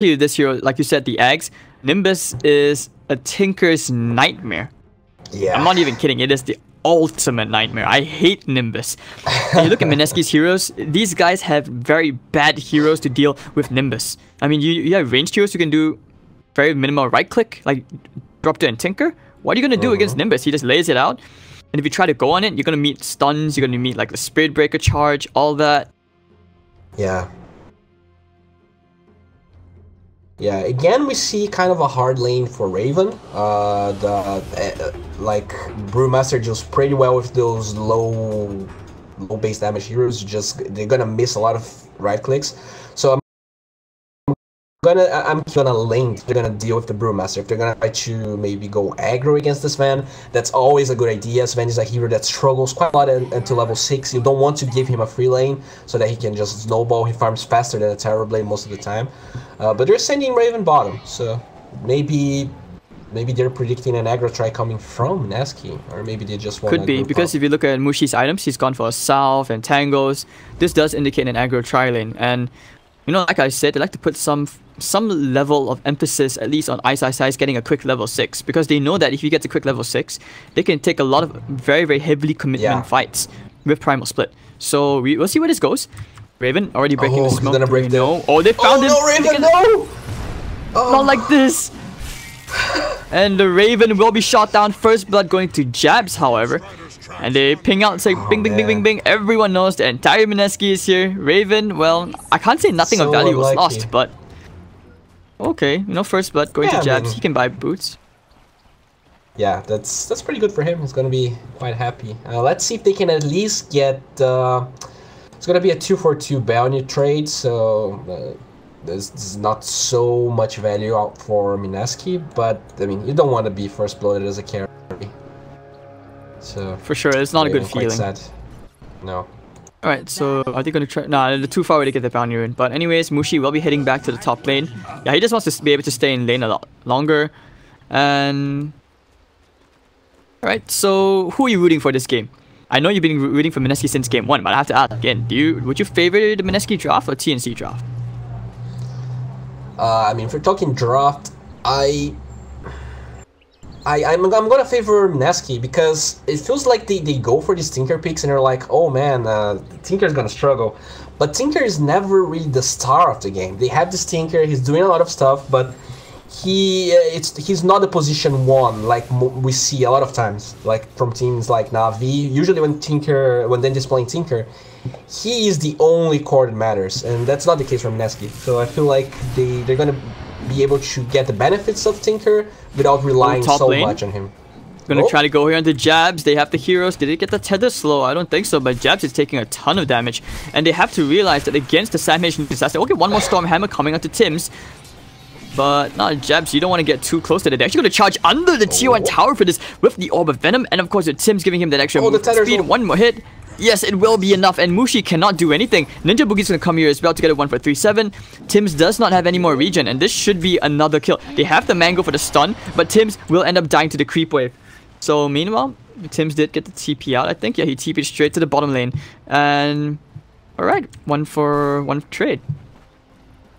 this hero, like you said, the eggs, Nimbus is a Tinker's nightmare. Yeah. I'm not even kidding. It is the ultimate nightmare. I hate Nimbus. When you look at Mineski's heroes, these guys have very bad heroes to deal with Nimbus. I mean, you have ranged heroes who can do very minimal right click, like drop to and Tinker. What are you going to do against Nimbus? He just lays it out. And if you try to go on it, you're going to meet stuns, you're going to meet like the Spirit Breaker charge, all that. Yeah. Yeah, again we see kind of a hard lane for Raven. Like Brewmaster does pretty well with those low base damage heroes. Just they're gonna miss a lot of right clicks. So I'm gonna lane. They're gonna deal with the Brewmaster. If they're gonna try to maybe go aggro against this Sven, that's always a good idea. Sven is a hero that struggles quite a lot until level 6. You don't want to give him a free lane so that he can just snowball. He farms faster than a Terrorblade most of the time. But they're sending Raven bottom, so maybe they're predicting an aggro try coming from Mineski, or maybe they just want. Could be, because if you look at Mushi's items, he's gone for a Salve and Tangos. This does indicate an aggro tri lane, and you know, like I said, they like to put some level of emphasis at least on Ice getting a quick level 6, because they know that if you get to quick level 6, they can take a lot of very heavily commitment fights with Primal Split. So we'll see where this goes. Raven already breaking the smoke. Oh, they found him! No, Raven, no! Not like this! And the Raven will be shot down. First blood going to Jabs, however. And they ping out and say bing, bing, bing, bing, bing. Everyone knows the entire Mineski is here. Raven, well, I can't say nothing of value was lost, but... Okay, you know, first blood going to Jabs. He can buy boots. Yeah, that's pretty good for him. He's gonna be quite happy. Let's see if they can at least get... it's gonna be a 2-for-2 bounty trade, so... there's not so much value out for Mineski, but I mean, you don't want to be first blooded as a carry. So for sure, it's not a good feeling. Sad. No. Alright, so are they going to try? Nah, they're too far away to get the bounty rune. But anyways, Mushi will be heading back to the top lane. Yeah, he just wants to be able to stay in lane a lot longer. And... Alright, so who are you rooting for this game? I know you've been rooting for Mineski since game 1, but I have to ask again, would you favor the Mineski draft or TNC draft? I mean, if we're talking draft, I'm gonna favor Mineski, because it feels like they go for these Tinker picks and they're like, oh man, Tinker's gonna struggle. But Tinker is never really the star of the game. They have this Tinker, he's doing a lot of stuff, but he's not a position 1 like we see a lot of times, like from teams like Na'Vi. Usually when they're displaying Tinker, he is the only core that matters, and that's not the case for Mineski. So I feel like they're gonna be able to get the benefits of Tinker without relying so much on him. Gonna try to go here onto Jabs. They have the heroes. Did they get the tether slow? I don't think so, but Jabs is taking a ton of damage, and they have to realize that against the Sam disaster. Okay, one more Storm Hammer coming onto Tim's. But not Jabs, you don't want to get too close to it. They're actually going to charge under the tier 1 tower for this with the Orb of Venom. And of course, with Tim's giving him that extra move speed. One more hit. Yes, it will be enough. And Mushi cannot do anything. Ninja Boogie's going to come here as well to get a 1-for-3-7. Tim's does not have any more regen. And this should be another kill. They have the Mango for the stun. But Tim's will end up dying to the creep wave. So meanwhile, Tim's did get the TP out, I think. Yeah, he TP'd straight to the bottom lane. And... alright, 1-for-1 trade.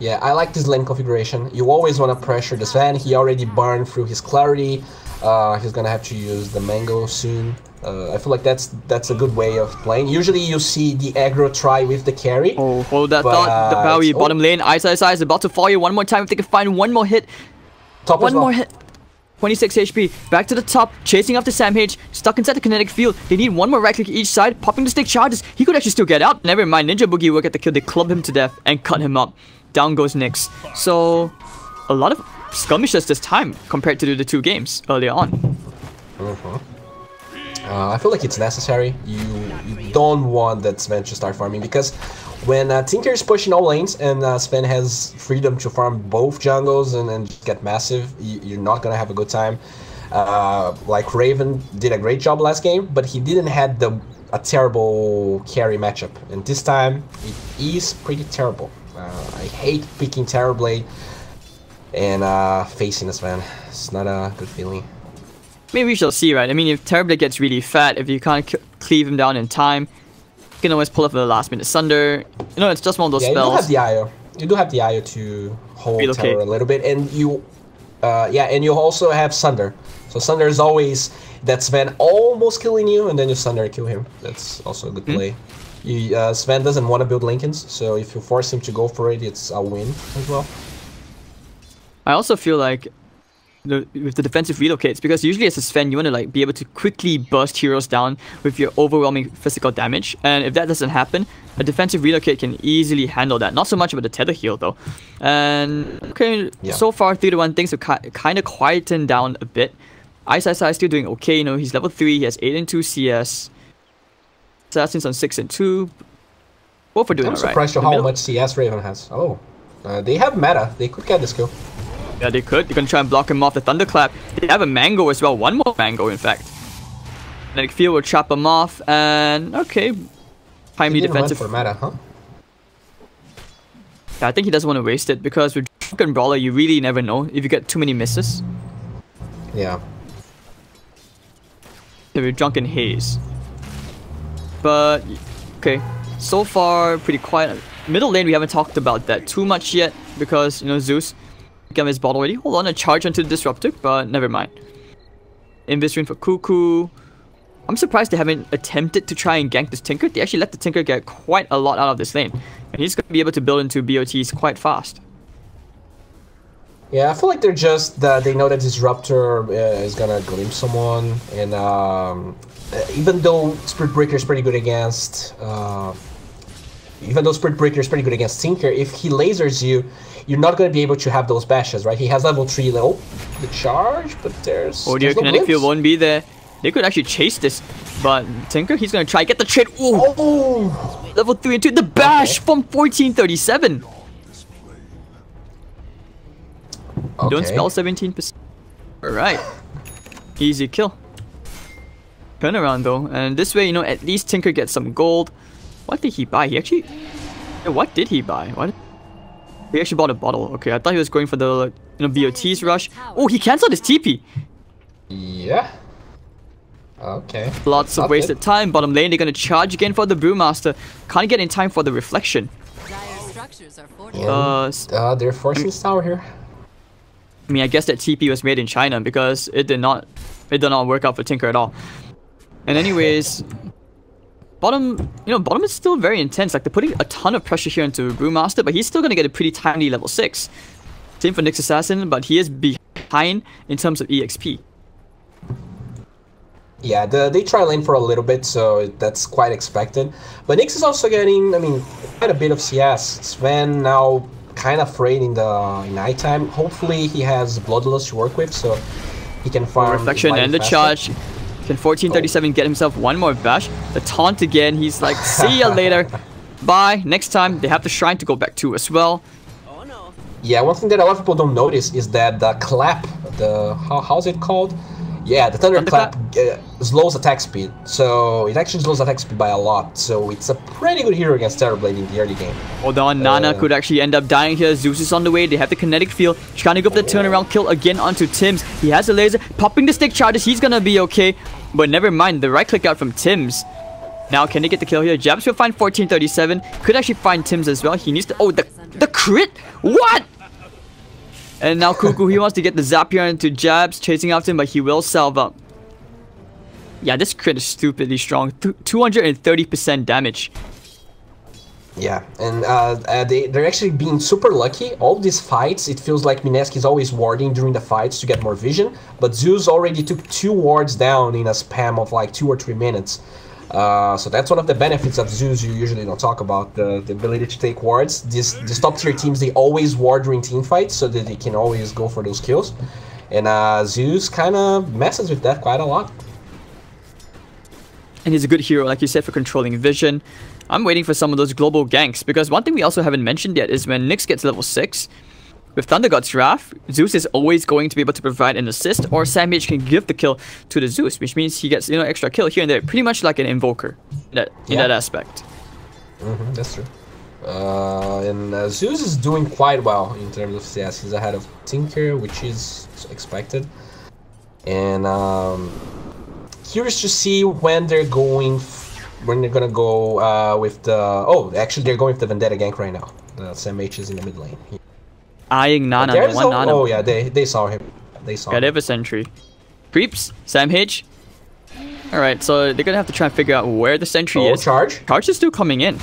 Yeah, I like this lane configuration. You always want to pressure the Sven. He already burned through his clarity. He's gonna have to use the Mango soon. I feel like that's a good way of playing. Usually you see the aggro try with the carry. Oh, hold that thought. The Bowie bottom lane. Ice is about to fall here one more time. If they can find one more hit. Top one more hit. 26 HP. Back to the top. Chasing after Sam H. Stuck inside the kinetic field. They need one more right click each side. Popping the stick charges. He could actually still get out. Never mind. Ninja Boogie will get the kill. They club him to death and cut him up. Down goes Nyx. So, a lot of skirmishes this time compared to the 2 games earlier on. I feel like it's necessary. You don't want that Sven to start farming, because when Tinker is pushing all lanes and Sven has freedom to farm both jungles and get massive, you're not gonna have a good time. Like Raven did a great job last game, but he didn't have a terrible carry matchup, and this time it is pretty terrible. I hate picking Terrorblade and facing this man. It's not a good feeling. Maybe we shall see, right? I mean, if Terrorblade gets really fat, if you can't cleave him down in time, you can always pull up the last minute Sunder. You know, it's just one of those spells. You don't have the IO. You do have the IO to hold Relocate. Terror a little bit, and you, yeah, and you also have Sunder. So Sunder is always that Sven almost killing you, and then you Sunder kill him. That's also a good play. Sven doesn't want to build Lincolns, so if you force him to go for it, it's a win as well. I also feel like with the defensive relocates, because usually as a Sven you want to like be able to quickly burst heroes down with your overwhelming physical damage, and if that doesn't happen, a defensive relocate can easily handle that. Not so much about the tether heal though. And okay, so far 3-1 things have kind of quietened down a bit. Ice is still doing okay, you know, he's level 3, he has 8 and 2 CS. Assassin's on 6 and 2. Both are doing alright. I'm surprised to how much CS Raven has. Oh, they have meta, they could get this kill. Yeah, they could. They're gonna try and block him off the Thunderclap. They have a Mango as well. One more Mango, in fact. Kinetic Field will trap him off, and okay. Timely defensive. For meta, huh? Yeah, I think he doesn't want to waste it because with Drunken Brawler, you really never know if you get too many misses. Yeah. So with Drunken Haze. But okay, so far pretty quiet. Middle lane we haven't talked about that too much yet because you know Zeus. Got his bot already. Hold on, a charge onto the Disruptor, but never mind. Invis for Cuckoo. I'm surprised they haven't attempted to try and gank this Tinker. They actually let the Tinker get quite a lot out of this lane. And he's going to be able to build into BOTs quite fast. Yeah, I feel like they're just, they know that Disruptor is going to glimpse someone. And even though Spirit Breaker is pretty good against... Tinker, if he lasers you, you're not going to be able to have those bashes, right? He has level 3 low, the charge, but there's... Oh, your Kinetic Field won't be there. They could actually chase this, but Tinker, he's going to try get the trade. Ooh. Oh! Level 3 and 2, the bash from 1437. Okay. Don't spell 17%. Alright. Easy kill. Turnaround though, and this way, you know, at least Tinker gets some gold. What did he buy? He actually... What did he buy? What? He actually bought a bottle. Okay, I thought he was going for the, you know, BOT's rush. Oh, he cancelled his TP. Yeah. Okay. Lots of wasted time. Bottom lane, they're going to charge again for the Brewmaster. Can't get in time for the reflection. They're forcing tower here. I mean, I guess that TP was made in China because it did not work out for Tinker at all. And anyways... Bottom, you know, bottom is still very intense. Like, they're putting a ton of pressure here into Brewmaster, but he's still going to get a pretty timely level 6. Same for Nyx Assassin, but he is behind in terms of EXP. Yeah, they try lane for a little bit, so that's quite expected. But Nyx is also getting, I mean, quite a bit of CS. Sven now kind of afraid in nighttime. Hopefully he has Bloodlust to work with, so he can farm... Reflection and the charge. Can 1437 get himself one more bash? The taunt again, he's like, see ya later. Bye. Next time, they have the shrine to go back to as well. Yeah, one thing that a lot of people don't notice is that the clap, how's it called? Yeah, the Thunderclap slows attack speed. So it actually slows attack speed by a lot. So it's a pretty good hero against Terrorblade in the early game. Hold on, Nana could actually end up dying here. Zeus is on the way. They have the kinetic field. Trying to go for the turnaround kill again onto Tims. He has a laser. Popping the stick charges. He's gonna be okay. But never mind, the right click out from Tims. Now, can they get the kill here? Jabs will find 1437. Could actually find Tims as well. He needs to... Oh, the crit? What? And now Cuckoo, he wants to get the zap here into Jabs, chasing after him, but he will salve up. Yeah, this crit is stupidly strong. 230% damage. Yeah, and they're actually being super lucky. All these fights, it feels like Mineski is always warding during the fights to get more vision, but Zeus already took 2 wards down in a spam of like 2 or 3 minutes. So that's one of the benefits of Zeus you usually don't talk about, the ability to take wards. These top tier teams, they always ward during team fights so that they can always go for those kills. And Zeus kind of messes with that quite a lot. And he's a good hero, like you said, for controlling vision. I'm waiting for some of those global ganks, because one thing we also haven't mentioned yet is when Nyx gets level 6, with Thunder God's Wrath, Zeus is always going to be able to provide an assist, or Sandmage can give the kill to the Zeus, which means he gets, you know, extra kill here and there, pretty much like an Invoker in that aspect. That's true. And Zeus is doing quite well in terms of CS. He's ahead of Tinker, which is expected. And curious to see when they're going, gonna go with the... Oh, actually they're going with the Vendetta gank right now. Sam H is in the mid lane. Eyeing Nana. Nana. Oh yeah, they saw him. They saw him. Got a sentry. Creeps. Sam H. Alright, so they're gonna have to try and figure out where the sentry is. Charge. Charge is still coming in.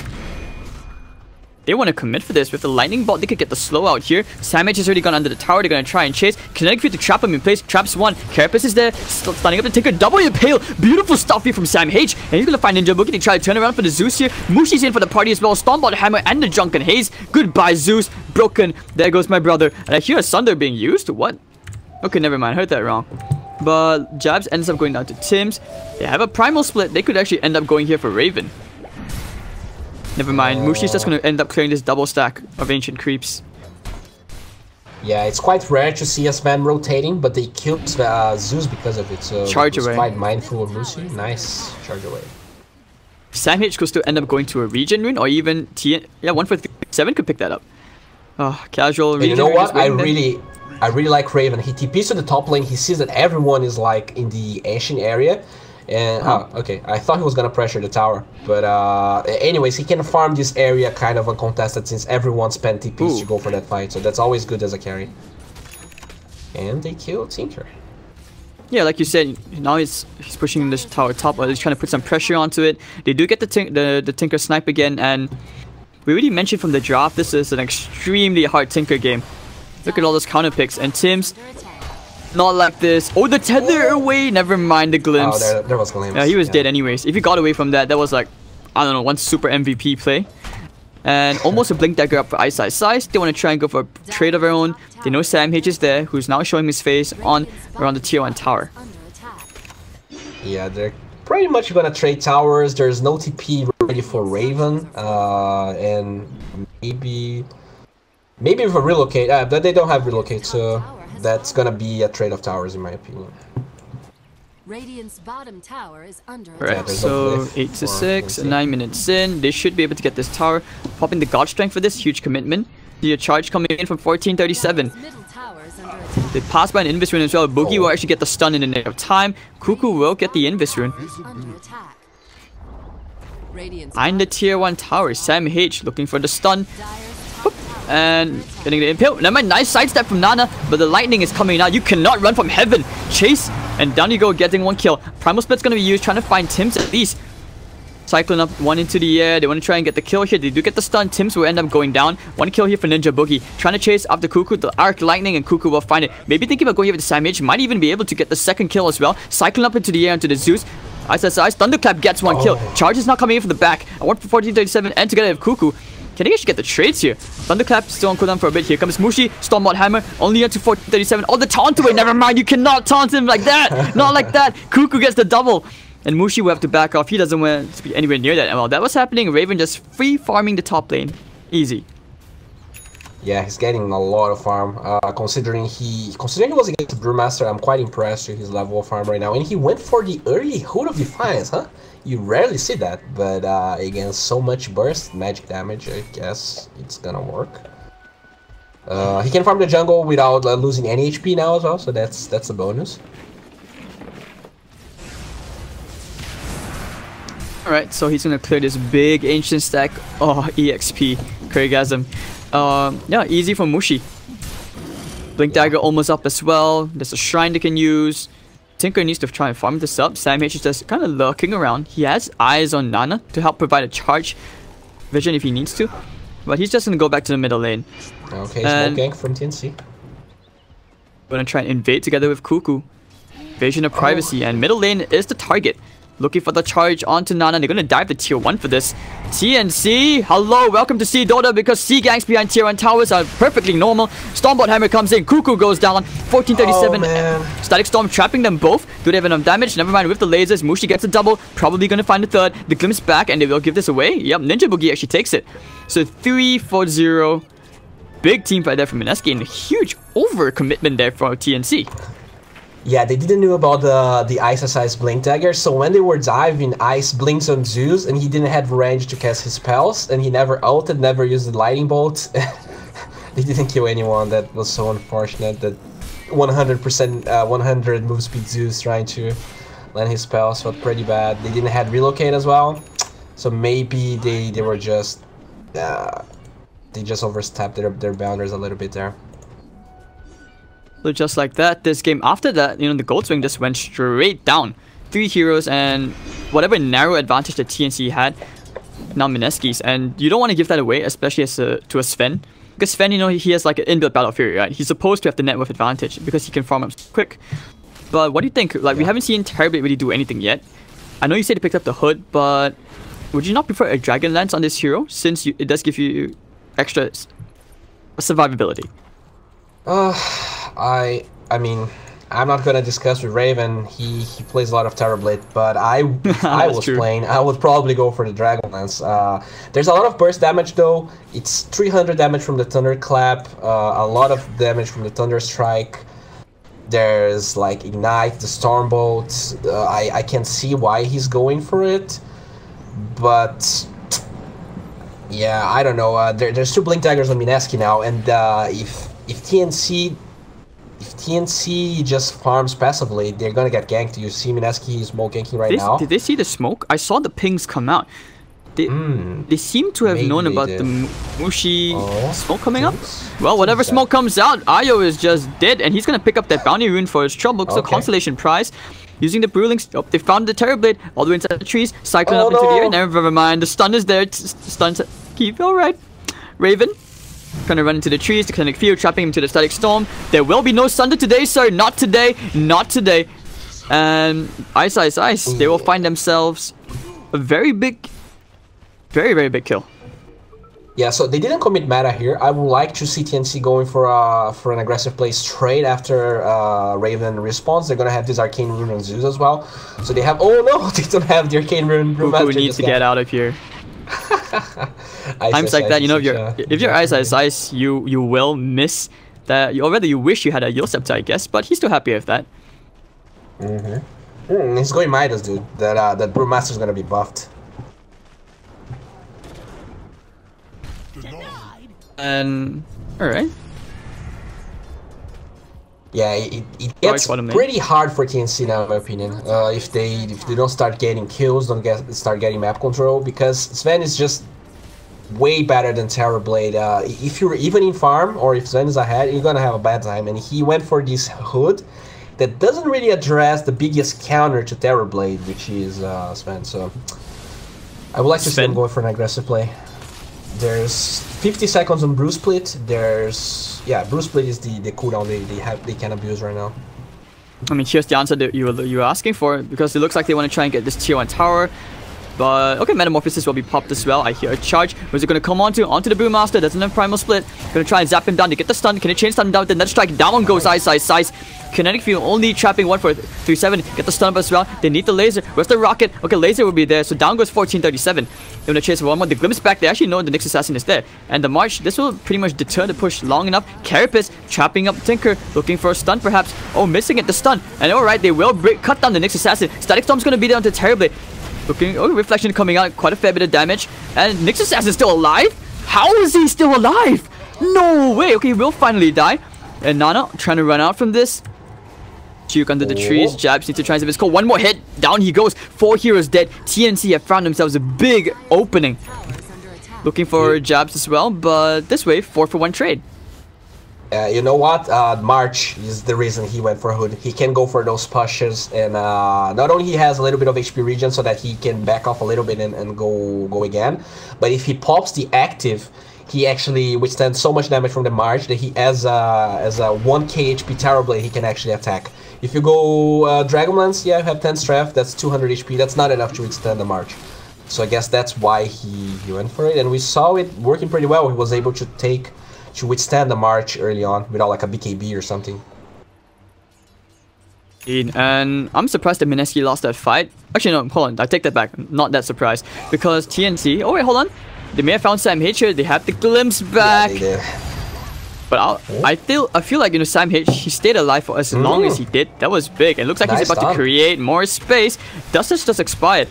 They want to commit for this. With the lightning bolt, they could get the slow out here. Sam H has already gone under the tower. They're going to try and chase. Kinetic Field to trap him in place. Traps one. Carapace is there. Stunning up the Tinker. Double Impale. Beautiful stuff here from Sam H. And he's going to find Ninja Boogie. They try to turn around for the Zeus here. Mushi's in for the party as well. Stormbot Hammer and the Drunken Haze. Goodbye, Zeus. Broken. There goes my brother. And I hear a Sunder being used. What? Okay, never mind. I heard that wrong. But Jabs ends up going down to Tim's. They have a Primal Split. They could actually end up going here for Raven. Never mind, Mushi's just going to end up clearing this double stack of Ancient Creeps. Yeah, it's quite rare to see S-Man rotating, but they killed Zeus because of it, so charge away. Quite mindful of Mushi. Nice charge away. Sam H could still end up going to a regen rune, or even yeah, 147 could pick that up. Oh, casual regen. You know what? I really like Raven. He TPs to the top lane. He sees that everyone is like in the Ashen area. And okay, I thought he was gonna pressure the tower, but anyways, he can farm this area kind of uncontested since everyone spent TPs to go for that fight, so that's always good as a carry. And they kill Tinker. Yeah, like you said, now he's pushing this tower top, or he's trying to put some pressure onto it. They do get the Tinker snipe again, and we already mentioned from the draft, this is an extremely hard Tinker game. Look at all those counter picks, and Tim's not like this. Oh, the tether away. Never mind the glimpse. Oh, there was glimpse. Yeah, he was dead anyways. If he got away from that, that was like, I don't know, one super MVP play. And almost a blink dagger up for Ice Ice Size. They want to try and go for a trade of their own. They know Sam H is there, who's now showing his face on around the tier 1 tower. Yeah, they're pretty much gonna trade towers. There's no TP ready for Raven, and maybe with a relocate. But they don't have relocate, so that's gonna be a trade of towers in my opinion. Radiant's bottom tower is under attack. Right, so 8 to 6, 9 minutes in. They should be able to get this tower. Popping the God Strength for this huge commitment. The charge coming in from 1437. They pass by an Invis rune as well. Boogie will actually get the stun in the nick of time. Cuckoo will get the Invis rune. Behind the tier 1 tower, Sam H looking for the stun. And getting the impale. Never mind, nice sidestep from Nana, but the lightning is coming out. You cannot run from heaven. Chase, and down you go, getting one kill. Primal Split's gonna be used, trying to find Tim's at least. Cycling up one into the air. They want to try and get the kill here. They do get the stun. Tim's will end up going down. One kill here for Ninja Boogie. Trying to chase after Cuckoo, the Arc Lightning, and Cuckoo will find it. Maybe thinking about going here with the Sam H. Might even be able to get the second kill as well. Cycling up into the air into the Zeus. Ice, Thunderclap gets one kill. Charge is not coming in from the back. I want for 1437 and together with Cuckoo. Can they actually get the trades here? Thunderclap still on cooldown for a bit. Here comes Mushi. Stormbot Hammer. Only up to 1437. Oh, the taunt away. Never mind. You cannot taunt him like that. Not like that. Cuckoo gets the double. And Mushi will have to back off. He doesn't want to be anywhere near that. And while that was happening, Raven just free farming the top lane. Easy. Yeah, he's getting a lot of farm. Considering he was against Brewmaster, I'm quite impressed with his level of farm right now. And he went for the early Hood of Defiance, huh? You rarely see that, but against so much burst, magic damage, I guess it's gonna work. He can farm the jungle without losing any HP now as well, so that's a bonus. Alright, so he's gonna clear this big ancient stack. Oh, EXP. Craigasm. Yeah, easy for Mushi. Blink Dagger almost up as well. There's a shrine they can use. Tinker needs to try and farm this up. Sam H is just kind of lurking around. He has eyes on Nana to help provide a charge vision if he needs to. But he's just going to go back to the middle lane. Okay, small gank from TNC. Going to try and invade together with Cuckoo. Invasion of privacy, and middle lane is the target. Looking for the charge onto Nana. They're going to dive to tier 1 for this. TNC, hello, welcome to C Dota, because C ganks behind tier 1 towers are perfectly normal. Stormbot Hammer comes in, Cuckoo goes down, 1437. Oh, Static Storm trapping them both. Do they have enough damage? Never mind, with the lasers, Mushi gets a double, probably going to find a third. The glimpse back, and they will give this away. Yep, Ninja Boogie actually takes it. So 3-4-0. Big team fight there from Mineski, and a huge overcommitment there for TNC. Yeah, they didn't know about the Ice Blink Dagger, so when they were diving, Ice blinks on Zeus, and he didn't have range to cast his spells, and he never ulted, never used the Lightning Bolt. They didn't kill anyone. That was so unfortunate. That 100%, 100 move speed Zeus trying to land his spells felt pretty bad. They didn't have relocate as well, so maybe they were just they just overstepped their boundaries a little bit there. So just like that, this game after that, you know, the gold swing just went straight down. 3 heroes and whatever narrow advantage that TNC had, now Mineski's, and you don't want to give that away, especially as to a Sven. Because Sven, you know, he has like an inbuilt battle fury, right? He's supposed to have the net worth advantage because he can farm up quick. But what do you think? Like, we haven't seen Terrorblade really do anything yet. I know you said he picked up the hood, but would you not prefer a Dragon Lance on this hero since it does give you extra survivability? I mean, I'm not gonna discuss with Raven. He plays a lot of Terrorblade, but I would probably go for the Dragon Lance. There's a lot of burst damage though. It's 300 damage from the Thunderclap, a lot of damage from the Thunder Strike. There's like Ignite, the Stormbolt. I can see why he's going for it, but yeah, I don't know. There's 2 Blink Daggers on Mineski now, and if TNC just farms passively, they're gonna get ganked. You see Mineski smoke ganking right now. Did they see the smoke? I saw the pings come out. They seem to have known about the Mushi smoke coming up. Well, whatever smoke comes out, Ayo is just dead, and he's gonna pick up that bounty rune for his trouble. So Constellation Prize. Using the Brewling, they found the Terrorblade all the way inside the trees, cycling up into the air. Never mind, the stun is there. Stun, keep alright. Raven. Trying to run into the trees, the kinetic field, trapping him to the static storm. There will be no Sunder today, sir. Not today. Not today. And Ice. They will find themselves a very big, very big kill. Yeah, so they didn't commit meta here. I would like to see TNC going for an aggressive play straight after Raven respawns. They're gonna have this Arcane Rune on Zeus as well. So they have. Oh no, they don't have the Arcane Rune. Who needs to get out of here? Times like that, you know, if you're Ice, you will miss that, or rather you wish you had a Yule Scepter, I guess, but he's still happy with that. He's going Midas, dude. That Brewmaster's gonna be buffed. And alright. Yeah, it gets pretty hard for TNC now, in my opinion. If they don't start getting kills, start getting map control, because Sven is just way better than Terrorblade. If you're even in farm, or if Sven is ahead, you're gonna have a bad time. And he went for this hood that doesn't really address the biggest counter to Terrorblade, which is Sven. So I would like to see him go for an aggressive play. There's 50 seconds on Brew Split. Brew Split is the cooldown they can abuse right now. I mean, here's the answer that you were asking for, because it looks like they want to try and get this tier 1 tower. But okay, Metamorphosis will be popped as well. I hear a charge. Where's it going to come onto the Brewmaster? Doesn't have Primal Split. Going to try and zap him down to get the stun. Can it chain stun him down? Then that strike down goes Ice. Kinetic Field only trapping 1 for 3-7. Get the stun up as well. They need the laser. Where's the rocket? Okay, laser will be there. So down goes 1437. They're going to chase for 1 more. The glimpse back. They actually know the next assassin is there. And the march, this will pretty much deter the push long enough. Carapace trapping up Tinker. Looking for a stun perhaps. Oh, missing it. The stun. And alright, they will cut down the next assassin. Static Storm's going to be down to Terrorblade. Looking, Reflection coming out, quite a fair bit of damage. And Nyx Assassin is still alive? How is he still alive? No way! Okay, he will finally die. And Nana trying to run out from this. Juke under the trees. Jabs needs to try and save his call. 1 more hit. Down he goes. 4 heroes dead. TNC have found themselves a big opening. Looking for Jabs as well, but this way, 4-for-1 trade. You know what? March is the reason he went for Hood. He can go for those pushes, and not only he has a little bit of HP regen so that he can back off a little bit and go again, but if he pops the active, he actually withstands so much damage from the March that he, as a 1k HP Terrorblade, he can actually attack. If you go Dragonlance, yeah, you have 10 strength, that's 200 HP, that's not enough to withstand the March. So I guess that's why he went for it, and we saw it working pretty well. He was able to withstand the March early on without like a BKB or something. And I'm surprised that Mineski lost that fight. Actually, no, hold on, I take that back. Not that surprised. Because TNC... Oh wait, hold on. They may have found Sam H here. They have the glimpse back. Yeah, they did. But I feel like, you know, Sam H, he stayed alive for as long as he did. That was big. It looks like he's about to create more space. Dustus just expired.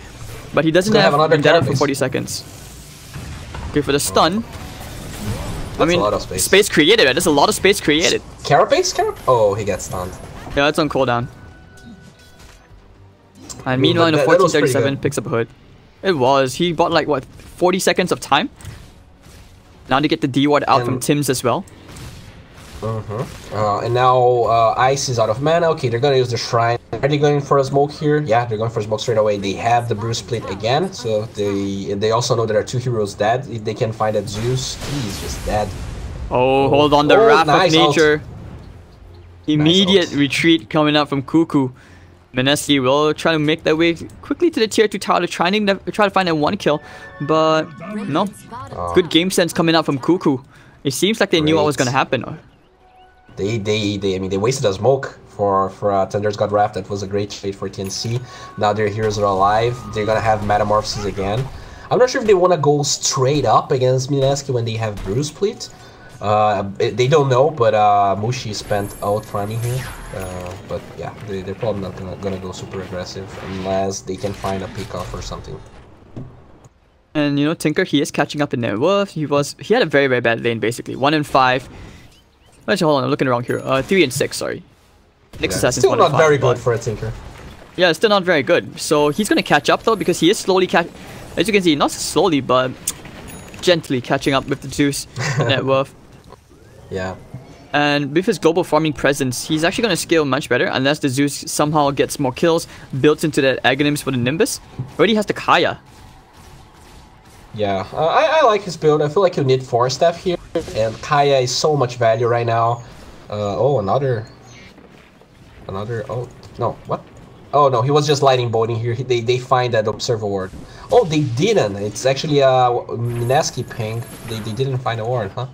But he doesn't have Vendetta for 40 seconds. Okay, for the stun. That's a lot of space created, right? There's a lot of space created. Carapace? Oh, he gets stunned. Yeah, it's on cooldown. And meanwhile, in 1437 picks up a hood. It was. He bought like, what, 40 seconds of time? Now they get the D ward out from Tim's as well. And now Ice is out of mana. Okay, they're gonna use the Shrine. Are they going for a smoke here? Yeah, they're going for a smoke straight away. They have the Bruce Split again, so they also know there are 2 heroes dead. If they can find that Zeus, he's just dead. Oh, hold on, the Wrath nice of Nature. Immediate Nice retreat coming out from Cuckoo. Mineski will try to make their way quickly to the tier 2 tower, try to find that 1 kill, but no. Good game sense coming out from Cuckoo. It seems like they knew what was gonna happen. I mean, they wasted a smoke for Thunder's God Wrath. That was a great trade for TNC. Now their heroes are alive. They're gonna have Metamorphosis again. I'm not sure if they want to go straight up against Mineski when they have Bruce Split. They don't know, but Mushi spent out farming here. But yeah, they're probably not gonna go super aggressive unless they can find a pick-off or something. And you know, Tinker, he is catching up in net worth. He had a very, very bad lane basically. 1 and 5. Actually, hold on, I'm looking wrong here. 3 and 6, sorry. Next Assassin's still not 5, very good for a Tinker. Yeah, it's still not very good. So he's gonna catch up though, because he is slowly as you can see, not slowly, but gently catching up with the Zeus net worth. Yeah. And with his global farming presence, he's actually gonna scale much better unless the Zeus somehow gets more kills, built into that Aghanims for the Nimbus. Already has the Kaya. Yeah, I like his build. I feel like you need 4 staff here, and Kaya is so much value right now. Oh, another. Oh no, what? Oh no, he was just lightning bolting here. They find that Observer Ward. Oh, they didn't. It's actually a Mineski ping. They didn't find a ward, huh?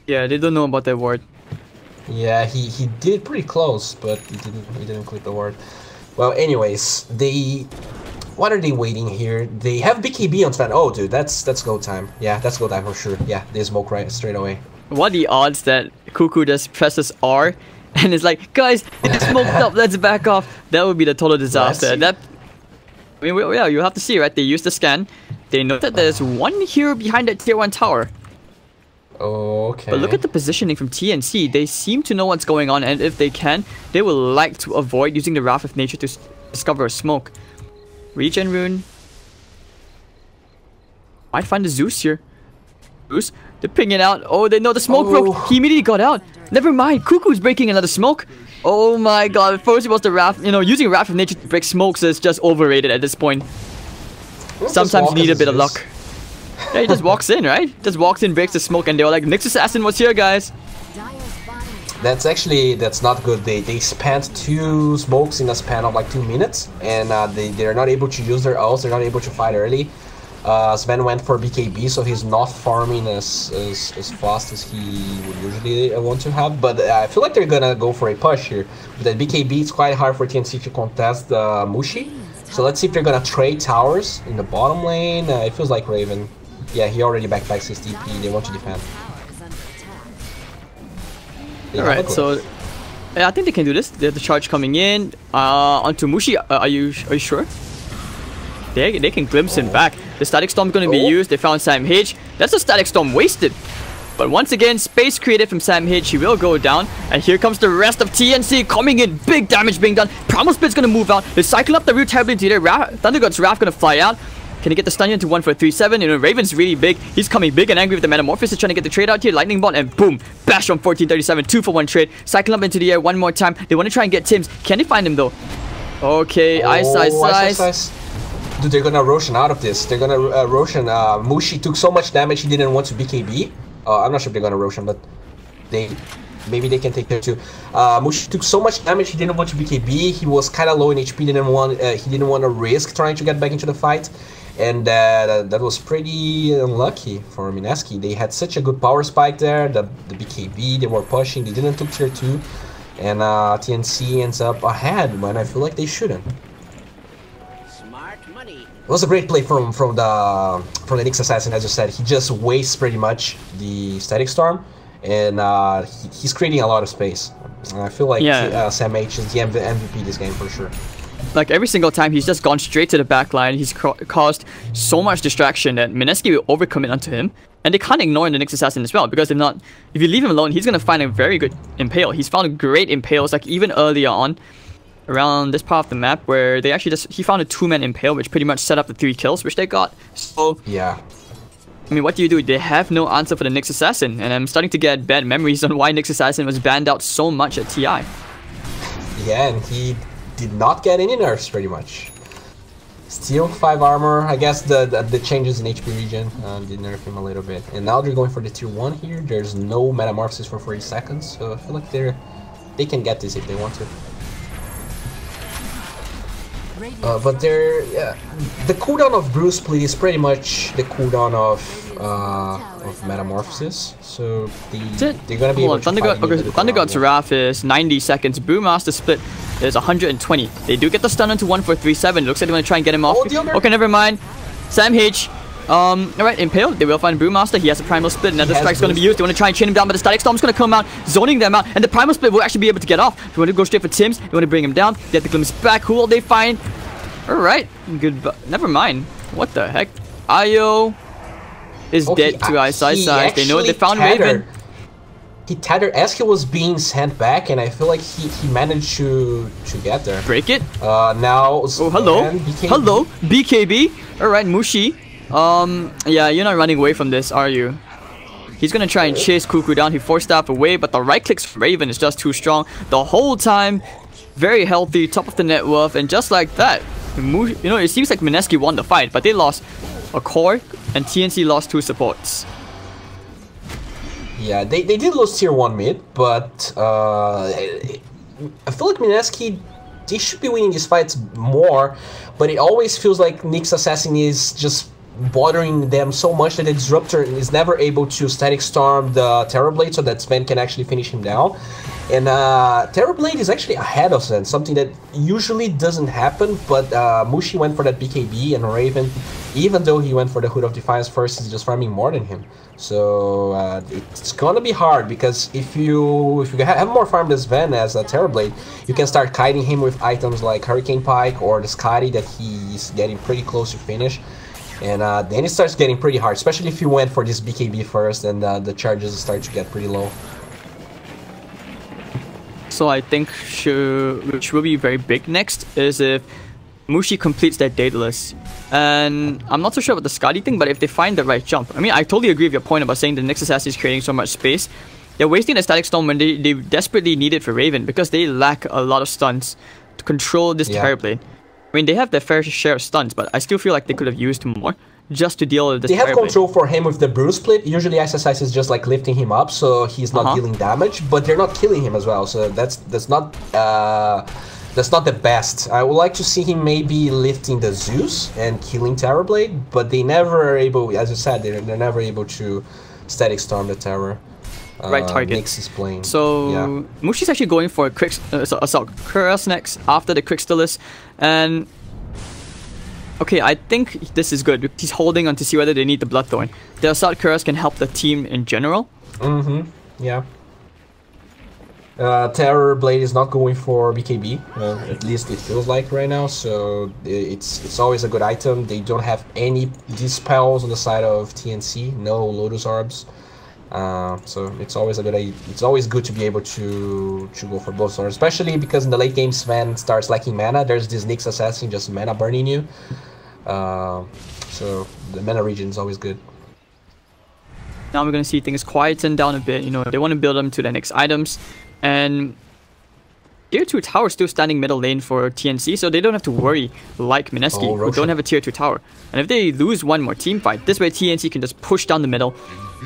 Yeah, they don't know about that ward. Yeah, he did pretty close, but he didn't click the ward. Well, anyways, what are they waiting here? They have BKB on fan. Oh, dude, that's go time. Yeah, that's go time for sure. Yeah, they smoke right straight away. What are the odds that Cuckoo just presses R and it's like, guys, they just smoked up, let's back off. That would be the total disaster. I mean, yeah, you have to see, right? They use the scan. They know that there's 1 hero behind that tier 1 tower. Okay. But look at the positioning from TNC. They seem to know what's going on, and if they can, they will like to avoid using the Wrath of Nature to discover a smoke. Regen rune. Might find the Zeus here. Zeus, they're pinging out. Oh, they know the smoke broke. He immediately got out. Never mind. Cuckoo's breaking another smoke. Oh my god. At first it was the Wrath. You know, using Wrath of Nature to break smokes is just overrated at this point. Sometimes you need a bit of luck. Yeah, he just walks in, right? Just walks in, breaks the smoke, and they were like, next assassin was here, guys. That's not good. They spent 2 smokes in a span of like 2 minutes, and they're not able to use their ults. They're not able to fight early. Sven went for BKB, so he's not farming as fast as he would usually want to have. But I feel like they're gonna go for a push here. With that BKB, it's quite hard for TNC to contest Mushi. So let's see if they're gonna trade towers in the bottom lane. It feels like Raven. Yeah, he already backpacks his TP. They want to defend. Alright, so yeah, I think they can do this. They have the charge coming in. Onto Mushi. Are you sure? They can glimpse him back. The Static Storm going to be used. They found Sam H. That's a Static Storm wasted. But once again, space created from Sam H. He will go down. And here comes the rest of TNC coming in. Big damage being done. Primal Split's going to move out. They cycle up the root terribly into there. Thunder God's Wrath going to fly out. Can he get the stun into 1 for 3-7? You know, Raven's really big. He's coming big and angry with the Metamorphosis, trying to get the trade out here. Lightning Bolt, and boom! Bash from 1437. 2 for 1 trade. Cycling up into the air one more time. They want to try and get Tim's. Can they find him though? Okay, ice. Dude, they're gonna Roshan out of this. They're gonna Roshan. Mushi took so much damage he didn't want to BKB. I'm not sure if they're gonna Roshan, but maybe they can take care too. Mushi took so much damage he didn't want to BKB. He was kind of low in HP. He didn't want to risk trying to get back into the fight. And that was pretty unlucky for Mineski. They had such a good power spike there, the BKB, they were pushing, they didn't took tier 2, and TNC ends up ahead when I feel like they shouldn't. Smart money. It was a great play from the Nyx Assassin, as you said. He just wastes pretty much the Static Storm, and he's creating a lot of space. I feel like Sam H is the MVP this game for sure. Like every single time, he's just gone straight to the back line. He's caused so much distraction that Mineski will overcommit onto him. And they can't ignore the Nyx Assassin as well, because if you leave him alone, he's going to find a very good Impale. He's found great Impales, like even earlier on, around this part of the map, where they actually he found a 2-man Impale, which pretty much set up the 3 kills, which they got. So yeah. I mean, what do? They have no answer for the Nyx Assassin, and I'm starting to get bad memories on why Nyx Assassin was banned out so much at TI. Yeah, and he did not get any nerfs pretty much. Still 5 armor. I guess the changes in HP regen did nerf him a little bit. And now they're going for the tier 1 here. There's no metamorphosis for 40 seconds, so I feel like they can get this if they want to. But the cooldown of Bruce Split is pretty much the cooldown of Metamorphosis, so they're gonna be able to Thunder God's Wrath is 90 seconds. Brewmaster Split is 120. They do get the stun onto 1437. Looks like they're gonna try and get him off. Okay, never mind. Sam H. Alright, Impale. They will find Brewmaster. He has a Primal Split. Another strike's going to be used. They want to try and chain him down, but the Static Storm's going to come out, zoning them out, and the Primal Split will actually be able to get off. They want to go straight for Tims. They want to bring him down. They have the Glimpse back. Who will they find? Alright, good. Never mind. What the heck? Ayo is dead to our side. They know they found Raven. He tethered as he was being sent back, and I feel like he managed to get there. Break it. Now. Oh, hello. Hello, BKB. Alright, Mushi. Yeah, you're not running away from this, are you? He's gonna try and chase Cuckoo down. He forced staff away, but the right clicks from Raven is just too strong. The whole time, very healthy, top of the net worth, and just like that, you know, it seems like Mineski won the fight, but they lost a core, and TNC lost 2 supports. Yeah, they did lose tier 1 mid, but I feel like Mineski, they should be winning these fights more, but it always feels like Nyx Assassin is just bothering them so much that the Disruptor is never able to Static Storm the Terrorblade so that Sven can actually finish him down. And Terrorblade is actually ahead of Sven, something that usually doesn't happen, but Mushi went for that BKB, and Raven, even though he went for the Hood of Defiance first, is just farming more than him. So it's gonna be hard, because if you have more farm than Sven as a Terrorblade, you can start kiting him with items like Hurricane Pike or the Scotty that he's getting pretty close to finish. And then it starts getting pretty hard, especially if you went for this BKB first, and the charges start to get pretty low. So I think which will be very big next is if Mushi completes that Daedalus. And I'm not so sure about the Scotty thing, but if they find the right jump. I mean, I totally agree with your point about saying the Nyx Assassin is creating so much space. They're wasting the Static Storm when they desperately need it for Raven, because they lack a lot of stuns to control this Terrorblade. I mean, they have their fair share of stuns, but I still feel like they could have used more just to deal with this. They have control for him with the Bruce Split. Usually SSIS is just like lifting him up, so he's not dealing damage, but they're not killing him as well, so that's not the best. I would like to see him maybe lifting the Zeus and killing Terrorblade, but they never are able, as you said, they're never able to Static Storm the Terror. Right target. Nyx is playing. So Mushi's actually going for a quick assault Cuirass next after the Crystallis, and okay, I think this is good. He's holding on to see whether they need the Bloodthorn. The assault Cuirass can help the team in general. Yeah. Terrorblade is not going for BKB, at least it feels like right now, so it's always a good item. They don't have any dispels on the side of TNC, no Lotus Orbs. So it's always good to be able to go for both swords, especially because in the late game Sven starts lacking mana. There's this Nyx Assassin just mana burning you, so the mana regen is always good. Now we're gonna see things quieten down a bit. You know, they want to build them to the next items, and tier 2 tower still standing middle lane for TNC, so they don't have to worry like Mineski, who don't have a tier 2 tower. And if they lose one more team fight, this way TNC can just push down the middle.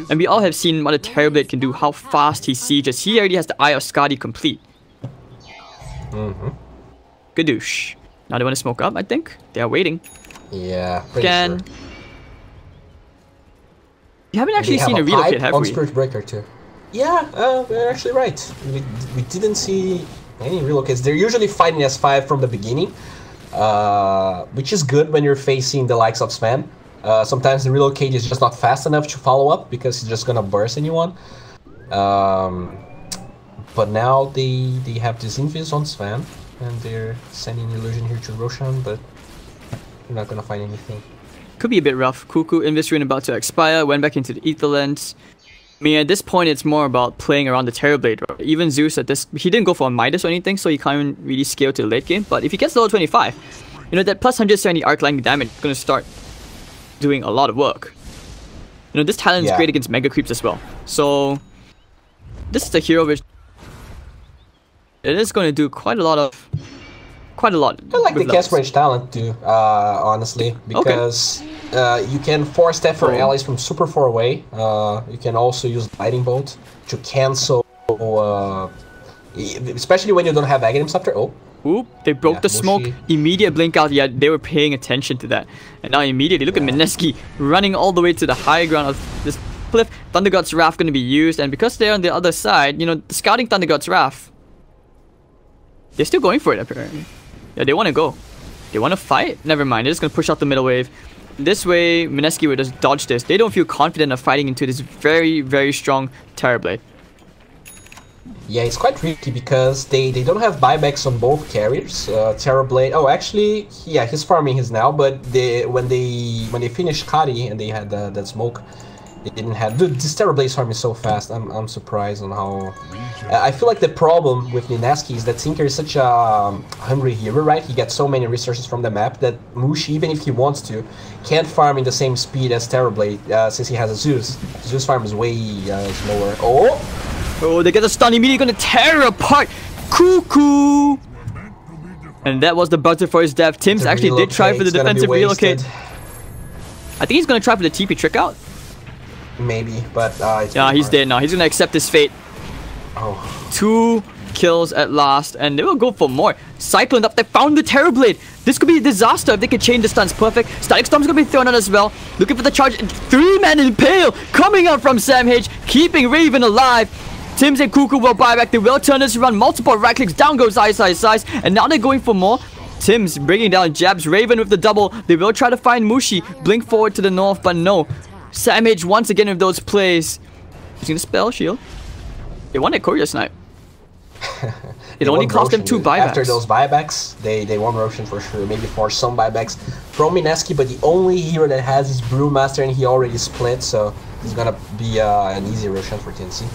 And we all have seen what a Terrorblade can do, how fast he sieges. He already has the Eye of Skadi complete. Gadoosh. Now they want to smoke up, I think. They are waiting. Yeah, pretty sure. We haven't actually seen a relocate, have we? Spirit Breaker too. Yeah, they're actually right. We didn't see any relocates. They're usually fighting S5 from the beginning, which is good when you're facing the likes of Sven. Sometimes the relocate is just not fast enough to follow up because it's just gonna burst anyone. But now they have this invis on Sven, and they're sending illusion here to Roshan, but they're not gonna find anything. Could be a bit rough. Cuckoo invis rune about to expire, went back into the Etherlands. I mean, at this point, it's more about playing around the Terrorblade. Right? Even Zeus at this, he didn't go for a Midas or anything, so he can't really scale to the late game. But if he gets level 25, you know, that plus 170 arc lightning damage is gonna start doing a lot of work. You know, this talent is great against mega creeps as well. So this is a hero which it is going to do quite a lot. I like the cast range talent too, honestly, because you can force that for allies from super far away. You can also use Lightning Bolt to cancel, especially when you don't have Aghanim Scepter. Oh. Oop, they broke the smoke. Immediate blink out. Yeah, they were paying attention to that. And now immediately, look at Mineski running all the way to the high ground of this cliff. Thunder God's Wrath going to be used. And because they're on the other side, you know, scouting Thunder God's Wrath, they're still going for it apparently. Yeah, they want to go. They want to fight? Never mind. They're just going to push out the middle wave. This way, Mineski will just dodge this. They don't feel confident of fighting into this very, very strong Terrorblade. Yeah, it's quite tricky because they don't have buybacks on both carriers. Terrorblade. Oh, actually, yeah, he's farming his now. But when they finished Kari and they had that smoke, they didn't have. Dude, this Terrorblade farm is so fast. I'm surprised on how. I feel like the problem with Mineski is that Tinker is such a hungry hero, right? He gets so many resources from the map that Mushi, even if he wants to, can't farm in the same speed as Terrorblade since he has a Zeus. Zeus farm is way slower. Oh, they get a stun immediately, gonna tear apart Cuckoo! And that was the buzzer for his death. Tims actually did try for the defensive relocate. I think he's gonna try for the TP trick out. Maybe, but yeah, he's dead now. He's gonna accept his fate. Oh. 2 kills at last, and they will go for more. Cyclone up, they found the Terrorblade. This could be a disaster if they can chain the stuns perfect. Static Storm's gonna be thrown out as well. Looking for the charge. 3-man Impale coming out from Sam H, keeping Raven alive. Tims and Cuckoo will buy back. They will turn this around. Multiple right clicks. Down goes Ice. And now they're going for more. Tims bringing down Jabs. Raven with the double. They will try to find Mushi. Blink forward to the north, but no. Sam H once again with those plays. Using the spell shield. They won a courier snipe. It only cost them 2 buybacks. After those buybacks, they won Roshan for sure. Maybe for some buybacks from Mineski, but the only hero that has is Brewmaster, and he already split, so it's gonna be an easy Roshan for TNC.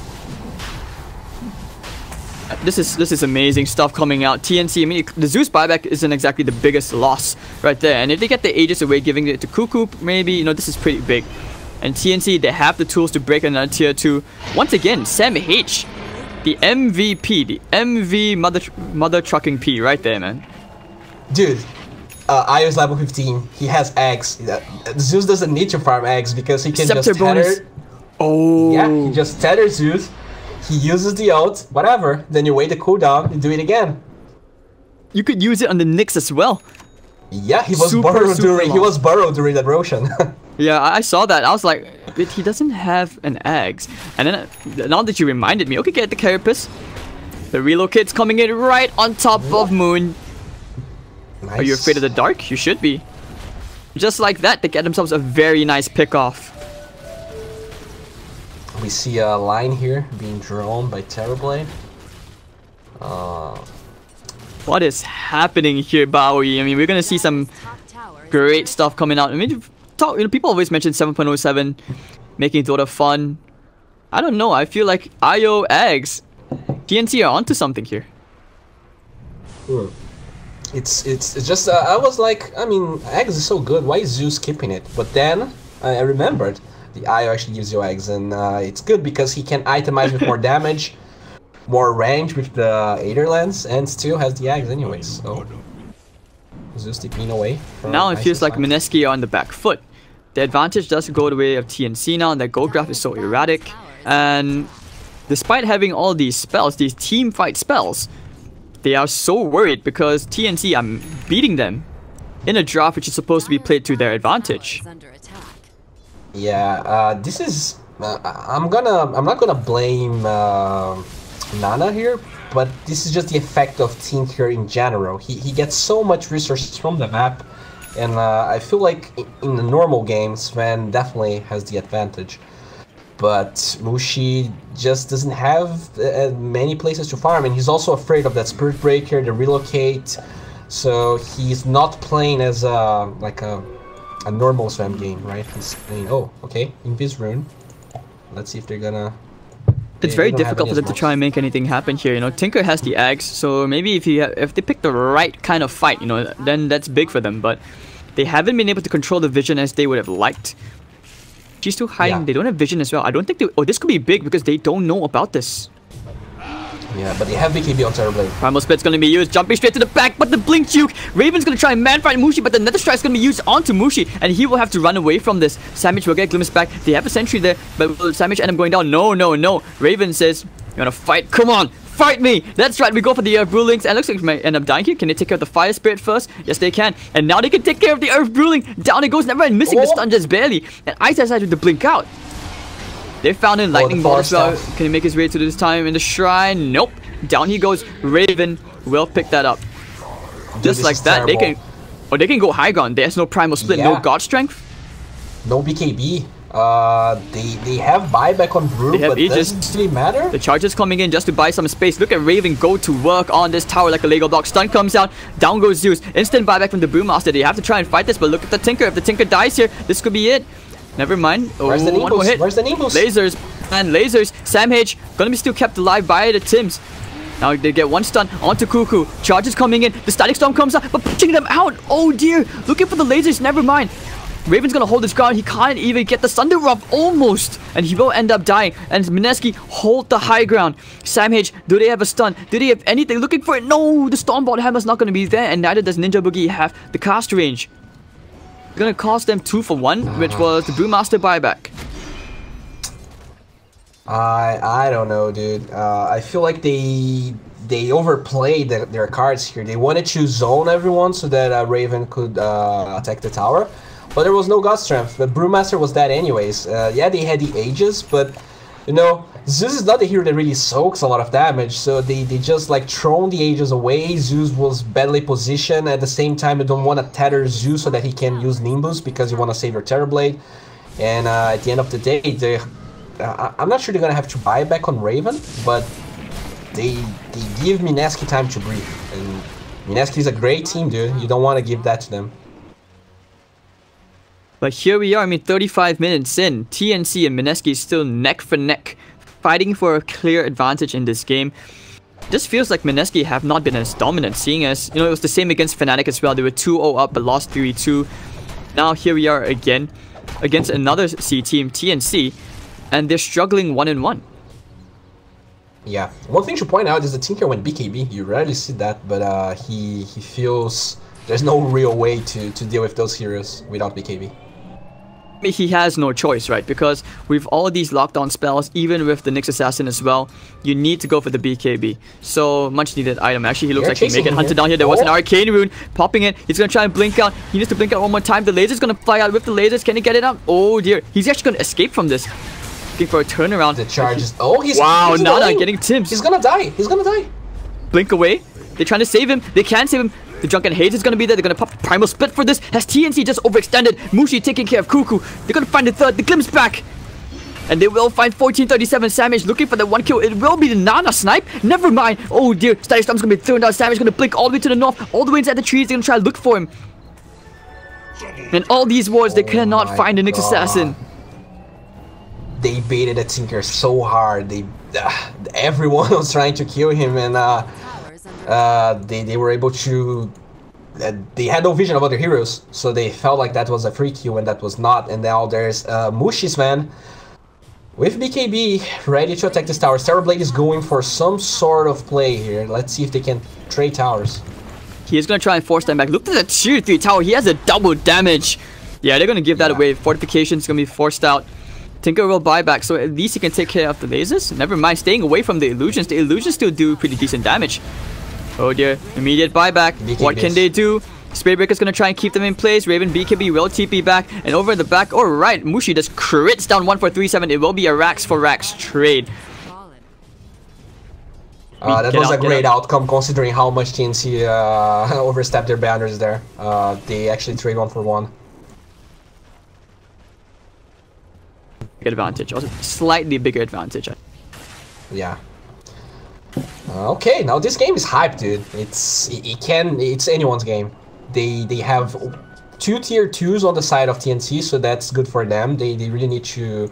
This is amazing stuff coming out. TNC, I mean, the Zeus buyback isn't exactly the biggest loss right there. And if they get the Aegis away, giving it to Cuckoo, maybe, you know, this is pretty big. And TNC, they have the tools to break another tier 2. Once again, Sam H, the MVP, the MV mother trucking P right there, man. Dude, Io's level 15. He has eggs. Zeus doesn't need to farm eggs because he can just tether. Oh. Yeah, he just tethers Zeus. He uses the ult, whatever. Then you wait the cooldown and do it again. You could use it on the Nyx as well. Yeah, he was burrowed during that Roshan. Yeah, I saw that. I was like, but he doesn't have an Axe. And then now that you reminded me, okay, get the Carapace. The relocate's coming in right on top of Moon. Nice. Are you afraid of the dark? You should be. Just like that, they get themselves a very nice pick-off. We see a line here being drawn by Terrorblade. What is happening here, Bowie? I mean, we're gonna see some great stuff coming out. I mean, people always mention 7.07 making Dota fun. I don't know. I feel like IO eggs, TNC are onto something here. It's just I was like, I mean, eggs is so good. Why is Zeus keeping it? But then I remembered. The IO actually gives you eggs, and it's good because he can itemize with more damage, more range with the Aether Lens, and still has the eggs anyways. So Zeus taking away. Now it feels like Mineski are on the back foot. The advantage does go the way of TNC now. Their gold graph is so erratic, and despite having all these spells, these team fight spells, they are so worried because TNC are beating them in a draft which is supposed to be played to their advantage. Yeah, this is. I'm not gonna blame Nana here, but this is just the effect of Tinker in general. He gets so much resources from the map, and I feel like in the normal games, Sven definitely has the advantage. But Mushi just doesn't have many places to farm, and he's also afraid of that Spirit Breaker, the relocate. So he's not playing as a normal Sven game, right? He's saying, oh, okay, Invis Rune. Let's see if they're gonna... It's very difficult for them to try and make anything happen here. You know, Tinker has the Axe, so maybe if they pick the right kind of fight, you know, then that's big for them. But they haven't been able to control the vision as they would have liked. She's still hiding. Yeah. They don't have vision as well. I don't think they... Oh, this could be big because they don't know about this. Yeah, but they have BKB on Terrorblade. Primal Split's gonna be used, jumping straight to the back, but the Blink Juke! Raven's gonna try and man-fight Mushi, but the Nether Strike's gonna be used onto Mushi, and he will have to run away from this. Samich will get glimpsed back. They have a sentry there, but will Samich end up going down? No, no, no. Raven says, you wanna fight? Come on! Fight me! That's right, we go for the Earth Brewlings, and looks like we might end up dying here. Can they take care of the Fire Spirit first? Yes, they can. And now they can take care of the Earth Brewling. Down it goes, never mind, missing the stun just barely. And Ice has to blink out. They found in Lightning Ball as well. Can he make his way to this time in the Shrine? Nope. Down he goes. Raven will pick that up. Just like that, they can... Oh, they can go high ground. There's no Primal Split, no God Strength. No BKB. They have buyback on Brew, but doesn't really matter. The charge is coming in just to buy some space. Look at Raven go to work on this tower like a Lego block. Stun comes out. Down goes Zeus. Instant buyback from the Brewmaster. They have to try and fight this, but look at the Tinker. If the Tinker dies here, this could be it. Never mind. Oh, Where's the one more hit. Where's the Nimbus? Lasers. And lasers. Sam H gonna be still kept alive by the Tims. Now they get one stun onto Cuckoo. Charges coming in. The Static Storm comes out, but pushing them out. Oh dear. Looking for the lasers. Never mind. Raven's gonna hold his ground. He can't even get the Thunder Rub. Almost. And he will end up dying. And Mineski hold the high ground. Sam H, do they have a stun? Do they have anything? Looking for it. No. The Stormbolt Hammer's not gonna be there. And neither does Ninja Boogie have the cast range. Gonna cost them 2 for 1, which was the Brewmaster buyback. I don't know, dude. I feel like they overplayed their cards here. They wanted to zone everyone so that Raven could attack the tower, but there was no God Strength. But Brewmaster was dead anyways. Yeah, they had the Aegis, but you know, Zeus is not the hero that really soaks a lot of damage, so they just like thrown the Aegis away. Zeus was badly positioned. At the same time, you don't want to tether Zeus so that he can use Nimbus because you want to save your Terrorblade. And at the end of the day, I'm not sure they're gonna have to buy back on Raven, but they give Mineski time to breathe. And Mineski is a great team, dude. You don't want to give that to them. But here we are, I mean, 35 minutes in. TNC and Mineski still neck for neck, fighting for a clear advantage in this game. This feels like Mineski have not been as dominant, seeing as, you know, it was the same against Fnatic as well. They were 2-0 up but lost 3-2. Now here we are again against another C team, TNC, and they're struggling 1-1. Yeah, one thing to point out is the Tinker went BKB. You rarely see that, but he feels there's no real way to deal with those heroes without BKB. He has no choice, right? Because with all these lockdown spells, even with the Nyx Assassin as well, you need to go for the BKB. So, much needed item. Actually, he looks like he may get hunted down here. There was an Arcane Rune popping in. He's going to try and blink out. He needs to blink out one more time. The laser's going to fly out with the lasers. Can he get it out? Oh dear. He's actually going to escape from this. Looking for a turnaround. The charges. Oh, he's Nana getting Tims. He's going to die. He's going to die. Blink away. They're trying to save him. They can save him. The Drunken Haze is going to be there. They're going to pop Primal Split for this. Has TNC just overextended? Mushi taking care of Cuckoo. They're going to find the third. The Glimpse back. And they will find 1437 Samage looking for the 1 kill. It will be the Nana snipe. Never mind. Oh dear. Static Storm's going to be thrown down. Samage going to blink all the way to the north. All the way inside the trees. They're going to try to look for him. And all these wards, they cannot find the Nyx Assassin. They baited a Tinker so hard. Everyone was trying to kill him, and they were able to. They had no vision of other heroes, so they felt like that was a free kill, and that was not. And now there's Mushi's man with BKB ready to attack this tower. Terrorblade is going for some sort of play here. Let's see if they can trade towers. He is going to try and force them back. Look at the tier 3 tower. He has a double damage. Yeah, they're going to give that away. Fortification's going to be forced out. Tinker will buy back, so at least he can take care of the lasers. Never mind, staying away from the illusions. The illusions still do pretty decent damage. Oh dear, immediate buyback. What can they do? Spiritbreaker's gonna try and keep them in place. Raven BKB will TP back, and over in the back, alright, Mushi just crits down 1 for 3-7. It will be a Rax for Rax trade. That was a great outcome considering how much TNC overstepped their banners there. They actually trade 1 for 1. Big advantage, also slightly bigger advantage. Yeah. Okay, now this game is hyped, dude. It's anyone's game. They have 2 tier 2s on the side of TNC, so that's good for them. They really need to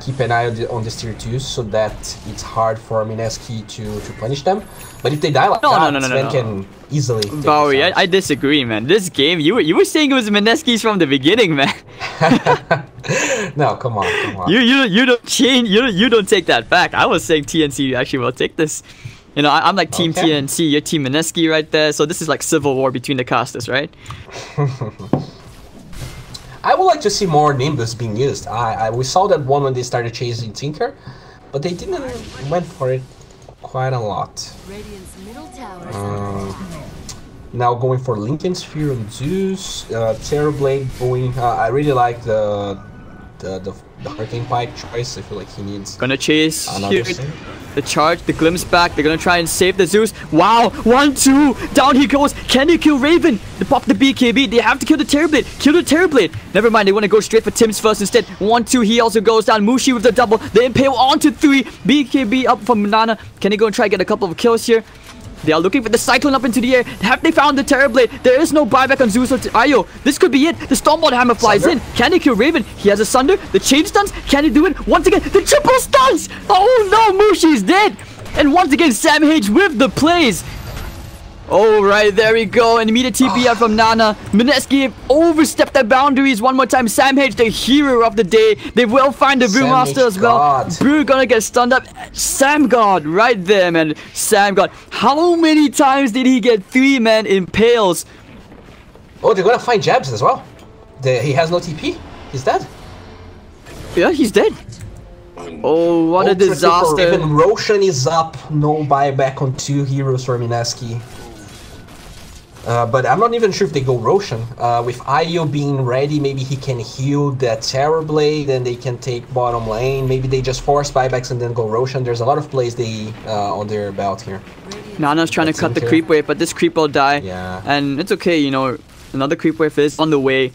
keep an eye on the tier 2s so that it's hard for Mineski to punish them. But if they die like that, Sven can easily take Bowie, I disagree, man. This game, you were saying it was Mineski's from the beginning, man. No, come on, come on. You don't change. You don't take that back. I was saying TNC actually will take this. You know, I'm like Team TNC. You're Team Mineski right there. So this is like civil war between the casters, right? I would like to see more Nimbus being used. We saw that one when they started chasing Tinker, but they didn't went for it quite a lot. Radiant's middle tower is under attack. Now going for Lincoln Sphere on Zeus, Terrorblade going. I really like the Hurricane Pike choice. I feel like he needs. Gonna chase another here. save. The charge, the glimpse back. They're gonna try and save the Zeus. Wow, 1-2. Down he goes. Can they kill Raven? They pop the BKB. They have to kill the Terrorblade. Kill the Terrorblade. Never mind. They want to go straight for Tim's first instead. 1-2. He also goes down. Mushi with the double. The Impale onto 3. BKB up from Nana. Can they go and try and get a couple of kills here? They are looking for the Cyclone up into the air. Have they found the Terrorblade? There is no buyback on Zeus or Ayo. This could be it. The Stormbolt Hammer flies in. Can they kill Raven? He has a Sunder. The chain stuns. Can he do it? Once again, the triple stuns. Oh no, Mushi's dead. And once again, Sam H with the plays. Alright, there we go. And immediate TP out from Nana. Mineski overstepped their boundaries one more time. Sam H, the hero of the day. They will find the Brewmaster as well. Brew gonna get stunned up. Sam God, right there, man. Sam God. How many times did he get 3-man impales? Oh, they're gonna find Jabs as well. He has no TP. He's dead. Yeah, he's dead. Oh, what a disaster. Even Roshan is up. No buyback on 2 heroes for Mineski. But I'm not even sure if they go Roshan. With Ayo being ready, maybe he can heal that Terrorblade and they can take bottom lane. Maybe they just force buybacks and then go Roshan. There's a lot of plays they on their belt here. Nana's trying to cut the creep wave, but this creep will die. Yeah. And it's okay, you know, another creep wave is on the way.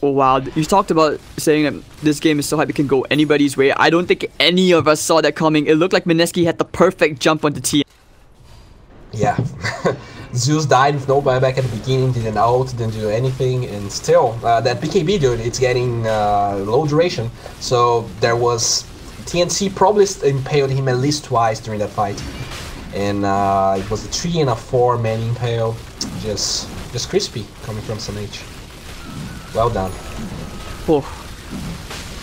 Oh wow, you talked about saying that this game is so hype it can go anybody's way. I don't think any of us saw that coming. It looked like Mineski had the perfect jump onto T. Yeah. Zeus died with no buyback at the beginning, didn't ult, didn't do anything, and still, that BKB dude, it's getting low duration. So there was... TNC probably impaled him at least twice during that fight. And it was a 3 and a 4-man impale. Just crispy coming from Samh. Well done. Oh.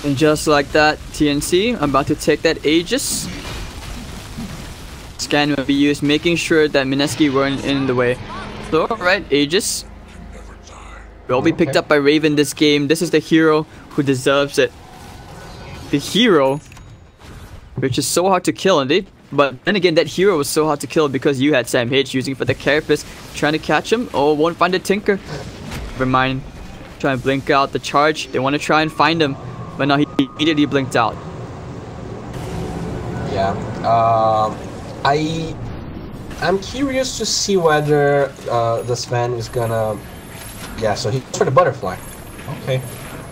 And just like that, TNC, I'm about to take that Aegis. Scan will be used, making sure that Mineski weren't in the way. So, alright, Aegis will be picked up by Raven this game. This is the hero who deserves it. The hero, which is so hard to kill, and but then again, that hero was so hard to kill because you had Sam H using for the Carapace, trying to catch him. Oh, won't find the Tinker. Never mind. Try and blink out the charge. They want to try and find him, but now he immediately blinked out. Yeah. I'm curious to see whether the Sven is gonna. Yeah. So he's for the butterfly. Okay.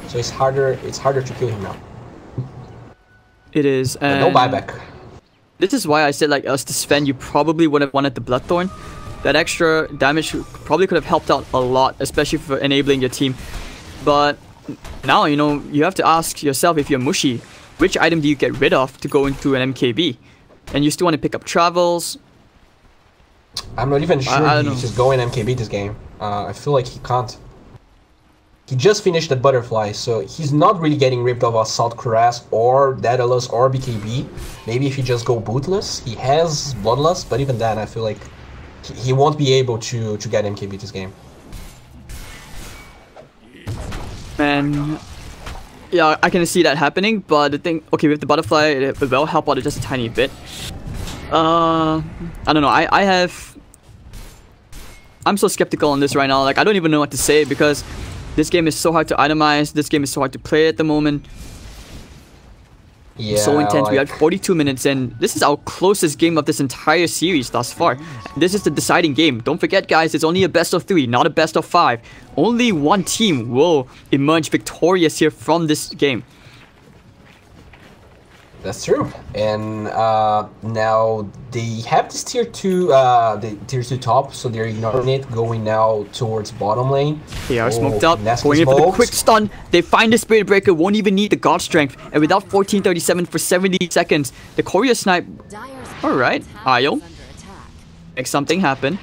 So it's harder to kill him now. It is. And no buyback. This is why I said, like, as the Sven, you probably would have wanted the Bloodthorn. That extra damage probably could have helped out a lot, especially for enabling your team. But now, you know, you have to ask yourself, if you're Mushi, which item do you get rid of to go into an MKB? And you still want to pick up Travels. I'm not even sure he's just going MKB this game. I feel like he can't. He just finished the Butterfly, so he's not really getting ripped of Assault Cuirass or Daedalus or BKB. Maybe if you just go Bootless, he has Bloodlust, but even then I feel like he won't be able to get MKB this game. And yeah, I can see that happening, but the thing, okay, with the Butterfly, it will help out just a tiny bit. I don't know, I'm so skeptical on this right now. Like, I don't even know what to say because this game is so hard to itemize, this game is so hard to play at the moment. Yeah, so intense. We have 42 minutes and this is our closest game of this entire series thus far. This is the deciding game. Don't forget, guys, it's only a best of 3, not a best of 5. Only one team will emerge victorious here from this game. That's true. And now they have this tier 2, the tier 2 top, so they're ignoring it, going now towards bottom lane. They are smoked up, going in for the quick stun. They find the Spirit Breaker, won't even need the God Strength. And without 1437 for 70 seconds, the Courier Snipe. Alright, Ayo. Make something happen.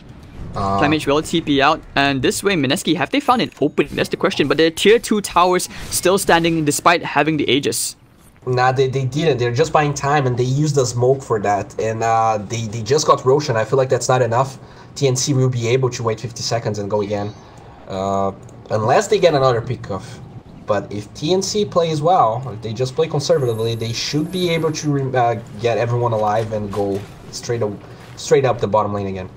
Damage will TP out, and this way Mineski, have they found an opening? That's the question, but their tier 2 towers still standing despite having the Aegis. Nah, they didn't. They're just buying time, and they used the smoke for that. And they just got Roshan. I feel like that's not enough. TNC will be able to wait 50 seconds and go again. Unless they get another pickoff. But if TNC plays well, if they just play conservatively, they should be able to get everyone alive and go straight up the bottom lane again.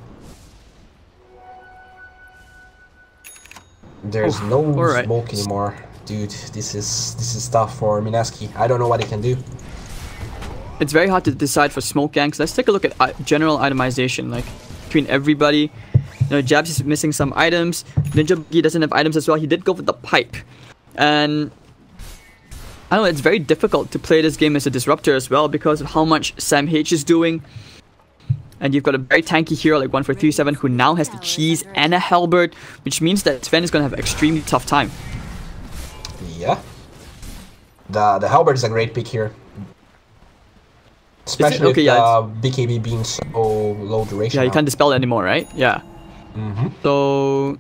There's no smoke anymore. Dude, this is tough for Mineski. I don't know what he can do. It's very hard to decide for smoke ganks. Let's take a look at general itemization, like between everybody. You know, Jabs is missing some items. Ninja he doesn't have items as well. He did go for the pipe, and I don't know. It's very difficult to play this game as a disruptor as well because of how much Sam H is doing. And you've got a very tanky hero like 1437 who now has the cheese and a halberd, which means that Sven is going to have an extremely tough time. Yeah. The halberd is a great pick here. Especially with BKB being so low duration. Yeah, you can't dispel it anymore, right? Yeah. So,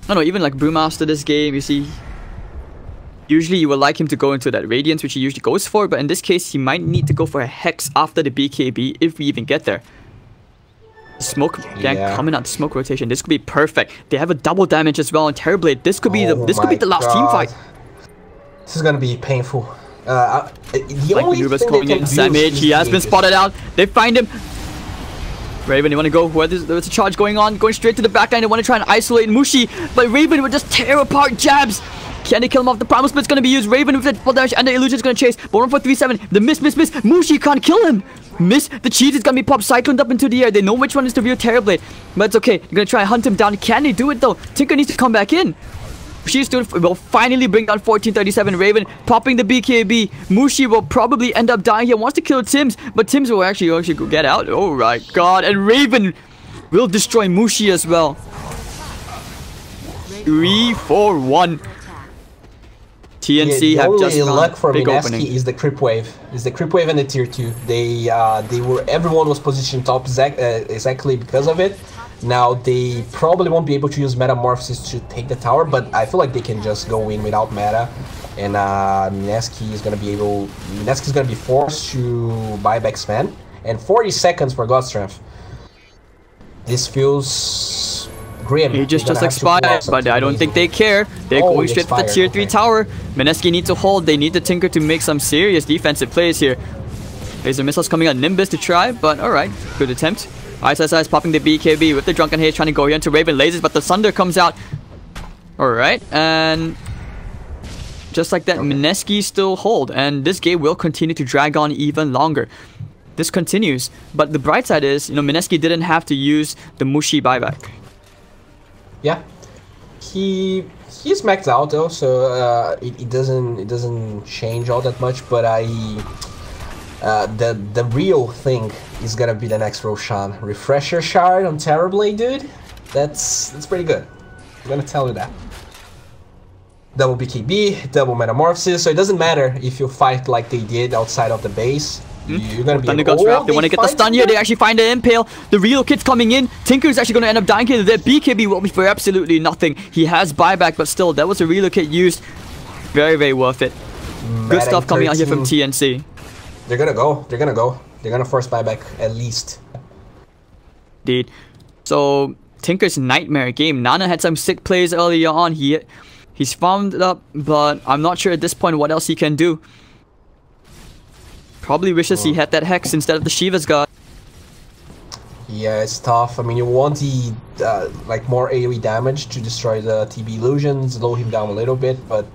I don't know, even like Brewmaster this game, you see, usually you would like him to go into that Radiance, which he usually goes for, but in this case, he might need to go for a Hex after the BKB if we even get there. Smoke gank coming out, the smoke rotation. This could be perfect. They have a double damage as well on Terrorblade. This could be the last team fight. This is gonna be painful. The like maneuvers coming in. Sam H, he has been spotted out. They find him. Raven, you want to go where there's a charge going on, going straight to the backline. They want to try and isolate Mushi, but Raven would just tear apart Jabs. Can they kill him off? The Primal Split's going to be used. Raven with the full damage and the illusion's going to chase. But 1437, the miss. Mushi can't kill him. Miss. The cheese is going to be popped, cycloned up into the air. They know which one is the real Terrorblade. But it's okay. They're going to try and hunt him down. Can they do it though? Tinker needs to come back in. She will finally bring down 1437. Raven popping the BKB. Mushi will probably end up dying here. Wants to kill Tims, but Tims will actually get out. Oh my god. And Raven will destroy Mushi as well. 3-4-1. TNC have just found luck for big Mineski opening. is the creep wave. Is the creep wave and the tier 2. Everyone was positioned top exactly because of it. Now they probably won't be able to use Metamorphosis to take the tower, but I feel like they can just go in without meta. And Mineski is gonna be forced to buy back Sven. And 40 seconds for God Strength. This feels grim. He just expired, but I don't think they care. They're going straight for the tier 3 tower. Mineski needs to hold. They need the Tinker to make some serious defensive plays here. Laser missiles coming on Nimbus to try, but alright, good attempt. ISSI is popping the BKB with the Drunken Haze trying to go here into Raven lasers, but the Sunder comes out. Alright, and just like that, Mineski still hold, and this game will continue to drag on even longer. This continues, but the bright side is, you know, Mineski didn't have to use the Mushi buyback. Yeah, he's maxed out though, so it doesn't change all that much. But the real thing is gonna be the next Roshan. Refresher Shard on Terrorblade, dude. That's pretty good. I'm gonna tell you that. Double BKB, double Metamorphosis, so it doesn't matter if you fight like they did outside of the base. You're gonna be Thunder Guns wrap. They want to get the stun here. They actually find the impale. The real kid's coming in. Tinker is actually going to end up dying here. Their BKB will be for absolutely nothing. He has buyback, but still, that was a real kit used. Very, very worth it. Good stuff coming out here from TNC. They're gonna go. They're gonna force buyback at least. Indeed. So Tinker's nightmare game. Nana had some sick plays earlier on. He's farmed it up, but I'm not sure at this point what else he can do. Probably wishes he had that Hex instead of the Shiva's God. Yeah, it's tough. I mean, you want the like more AoE damage to destroy the TB illusions, slow him down a little bit, but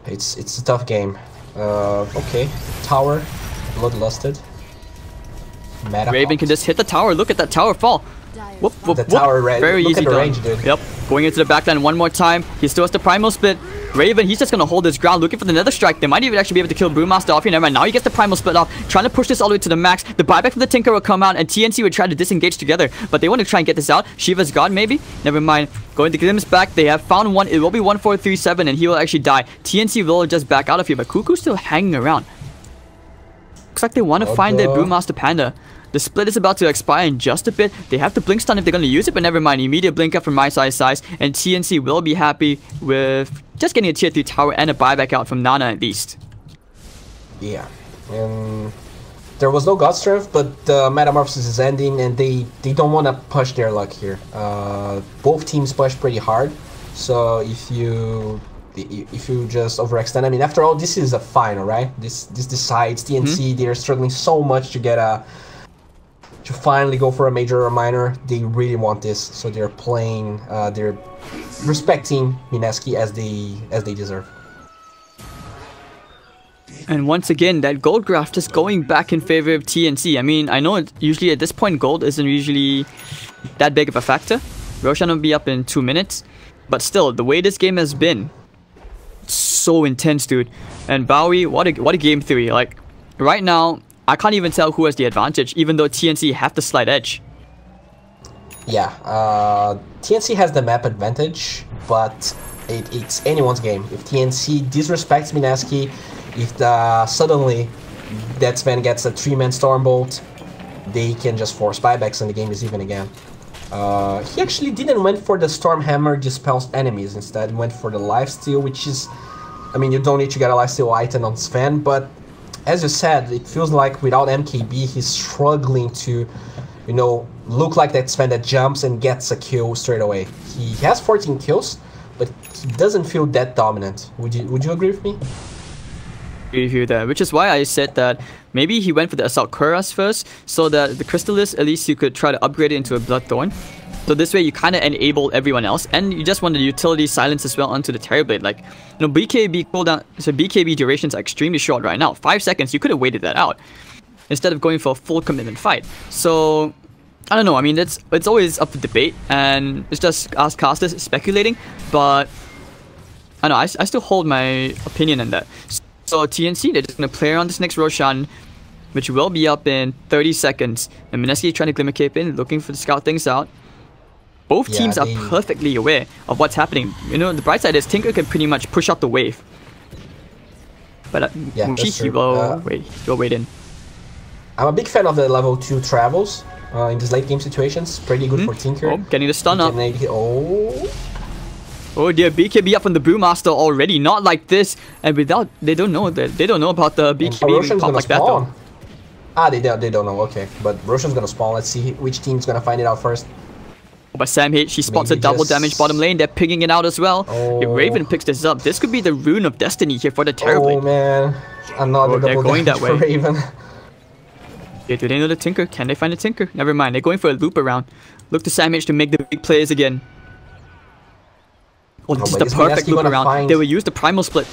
it's a tough game. Okay, tower, bloodlusted. Raven can just hit the tower. Look at that tower fall. Whoop, whoop, the tower whoop. Very easy done. Range, dude. Yep, going into the backline one more time. He still has the Primal Split. Raven, he's just going to hold his ground, looking for the Nether Strike. They might even actually be able to kill Brewmaster off here. Never mind, now he gets the Primal Split off, trying to push this all the way to the max. The buyback from the Tinker will come out, and TNC would try to disengage together, but they want to try and get this out. Shiva's God, maybe? Never mind. Going to Glim's back, they have found one. It will be 1437, and he will actually die. TNC will just back out of here, but Cuckoo's still hanging around. Looks like they want to find their Brewmaster Panda. The split is about to expire in just a bit. They have to blink stun if they're going to use it, but never mind. Immediate blink up from my size, and TNC will be happy with just getting a tier 3 tower and a buyback out from Nana at least. Yeah, and there was no God Strength, but the Metamorphosis is ending, and they don't want to push their luck here. Both teams push pretty hard, so if you just overextend, I mean, after all, this is a final, right? This decides. TNC, they're struggling so much to get to finally go for a major or minor. They really want this, so they're playing, they're respecting Mineski as they deserve. And once again, that gold graph just going back in favor of TNC. I mean, I know usually at this point gold isn't usually that big of a factor. Roshan will be up in 2 minutes, but still, the way this game has been, so intense, dude. And Bowie, what a game 3. Like, right now, I can't even tell who has the advantage, even though TNC have the slight edge. Yeah, TNC has the map advantage, but it's anyone's game. If TNC disrespects Mineski, if suddenly that Sven gets a 3-man Stormbolt, they can just force buybacks and the game is even again. He actually didn't went for the Stormhammer dispels enemies, instead went for the lifesteal, which is, I mean, you don't need to get a lifesteal item on Sven, but as you said, it feels like without MKB, he's struggling to, you know, look like that Sven that jumps and gets a kill straight away. He has 14 kills, but he doesn't feel that dominant. Would you agree with me? Review that, which is why I said that maybe he went for the Assault Cuirass first, so that the Crystallis, at least you could try to upgrade it into a Bloodthorn. So this way you kind of enable everyone else, and you just want the utility silence as well onto the Terrorblade. Like, you know, BKB cooldown, so BKB durations are extremely short right now. 5 seconds, you could have waited that out instead of going for a full commitment fight. So I don't know. I mean, it's always up for debate, and it's just us casters speculating. But I don't know. I still hold my opinion on that. So TNC, they're just gonna play around this next Roshan, which will be up in 30 seconds. And Mineski trying to Glimmer Cape in, looking to scout things out. Both teams are perfectly aware of what's happening. You know, the bright side is Tinker can pretty much push out the wave. But Mushi will wait in. I'm a big fan of the level 2 travels in these late game situations. Pretty good for Tinker. Oh, getting the stun up. Oh dear, BKB up from the Brewmaster already. Not like this, and without they don't know about the BKB pop like that though. They don't know. Okay, but Roshan's gonna spawn. Let's see which team's gonna find it out first. But Sam H, she spots a double damage bottom lane. They're picking it out as well. If Raven picks this up, this could be the rune of destiny here for the Terrorblade. Oh man, another double going damage that way. for Raven. Yeah, do they know the Tinker? Can they find the Tinker? Never mind. They're going for a loop around. Look to Sam H to make the big plays again. Oh, this is the perfect loop around. They will use the Primal Split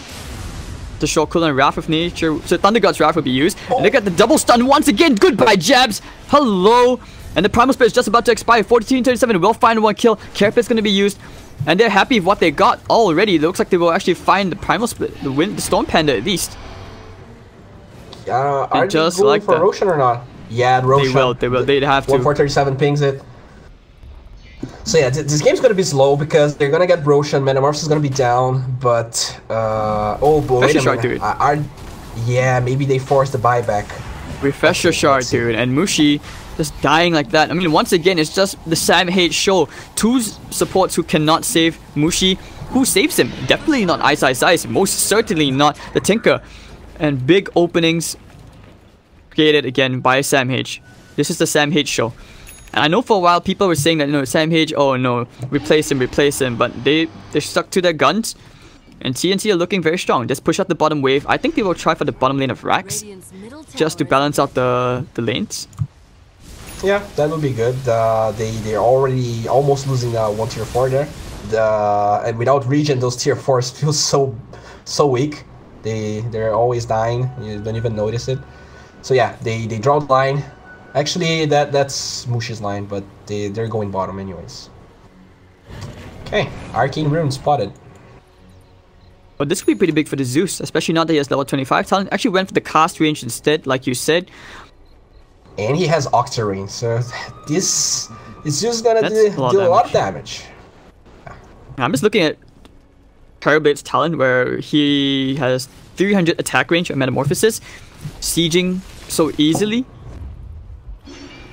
to show cooldown Wrath of Nature. So Thunder God's Wrath will be used. And look at the double stun once again. Goodbye, Jabs. Hello. And the Primal Split is just about to expire. 14:37 will find one kill. Carepet's going to be used. And they're happy with what they got already. It looks like they will actually find the Primal Split. The Storm Panda at least. Are they just going for Roshan or not? Yeah, Roshan. They will. They'd have to. 1437 pings it. So yeah, this game's gonna be slow because they're gonna get Roshan, Metamorphosis is gonna be down, but oh boy, wait a minute. Yeah, maybe they forced the buyback. Refresh your shard, dude, and Mushi just dying like that. I mean, once again, it's just the Sam H show. 2 supports who cannot save Mushi. Who saves him? Definitely not Ice. Most certainly not the Tinker. And big openings created again by Sam H. This is the Sam H show. And I know for a while people were saying that, you know, Sam H, oh no, replace him, but they're stuck to their guns. And TNC are looking very strong. Just push out the bottom wave. I think they will try for the bottom lane of Rax, just to balance out the lanes. Yeah, that would be good. They're already almost losing 1 tier 4 there. And without regen, those tier 4s feel so weak. They're always dying. You don't even notice it. So yeah, they draw the line. Actually, that's Mushi's line, but they're going bottom anyways. Okay, Arcane Rune spotted. But this could be pretty big for the Zeus, especially now that he has level 25 talent. Actually went for the cast range instead, like you said. And he has Octarine, so this is just gonna do a lot of damage. I'm just looking at Terrorblade's talent, where he has 300 attack range and Metamorphosis, sieging so easily.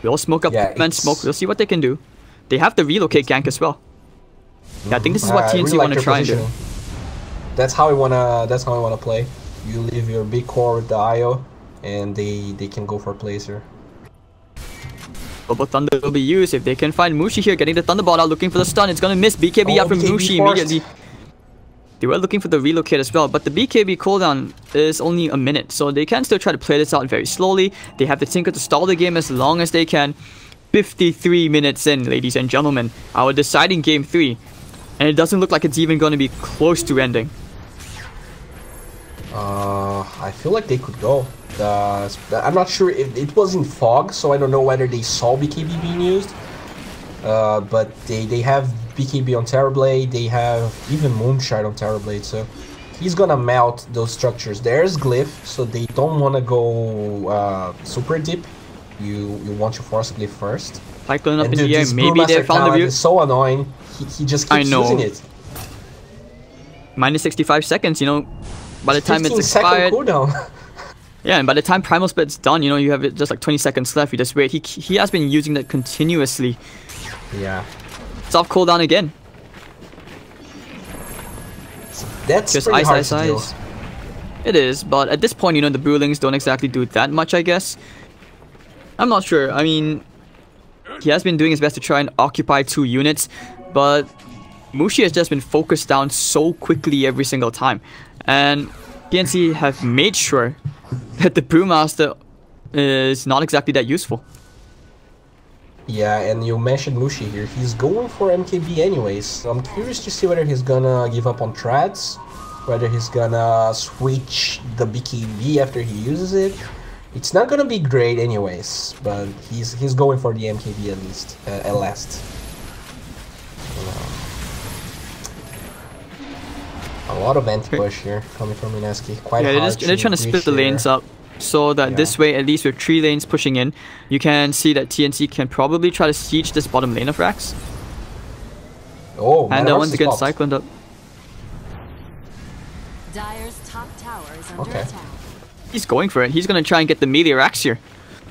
We'll smoke up and smoke. We'll see what they can do. They have the relocate gank as well. Yeah, I think this is what TNC want to try and do. That's how I wanna play. You leave your big core with the IO, and they can go for plays here. Bubble Thunder will be used if they can find Mushi here, getting the Thunderbolt out, looking for the stun. It's gonna miss. BKB out from Mushi immediately. They were looking for the relocate as well, but the BKB cooldown is only a minute, so they can still try to play this out very slowly. They have the Tinker to stall the game as long as they can. 53 minutes in, ladies and gentlemen, our deciding game 3, and it doesn't look like it's even going to be close to ending. I feel like they could go. I'm not sure if it was in fog, so I don't know whether they saw BKB being used. But they have BKB on Terrorblade, they have even Moonshard on Terrorblade, so he's gonna melt those structures. There's Glyph, so they don't wanna go super deep. You want to force Glyph first. Cyclone up in the air, maybe they found the view. It's so annoying, he just keeps using it. Minus 65 seconds, you know, by the time it's expired. Cooldown. Yeah, and by the time Primal Split's done, you know, you have just like 20 seconds left. You just wait. He has been using that continuously. Yeah. It's off cooldown again. That's just pretty hard to do. It is, but at this point, you know, the Brewlings don't exactly do that much, I guess. I'm not sure. I mean, he has been doing his best to try and occupy 2 units, but Mushi has just been focused down so quickly every single time. And TNC have made sure that the Brewmaster is not exactly that useful. Yeah, and you mentioned Mushi here. He's going for MKB anyways, so I'm curious to see whether he's gonna give up on Trads, whether he's gonna switch the BKB after he uses it. It's not gonna be great anyways, but he's going for the MKB at least, at last. A lot of anti-push here coming from Mineski. Quite hard. They're trying to split the lanes up, so that this way, at least with 3 lanes pushing in, you can see that TNC can probably try to siege this bottom lane of Rax. Oh, and once again, cycloned up. Dire's top tower is under attack. He's going for it. He's going to try and get the melee Rax here.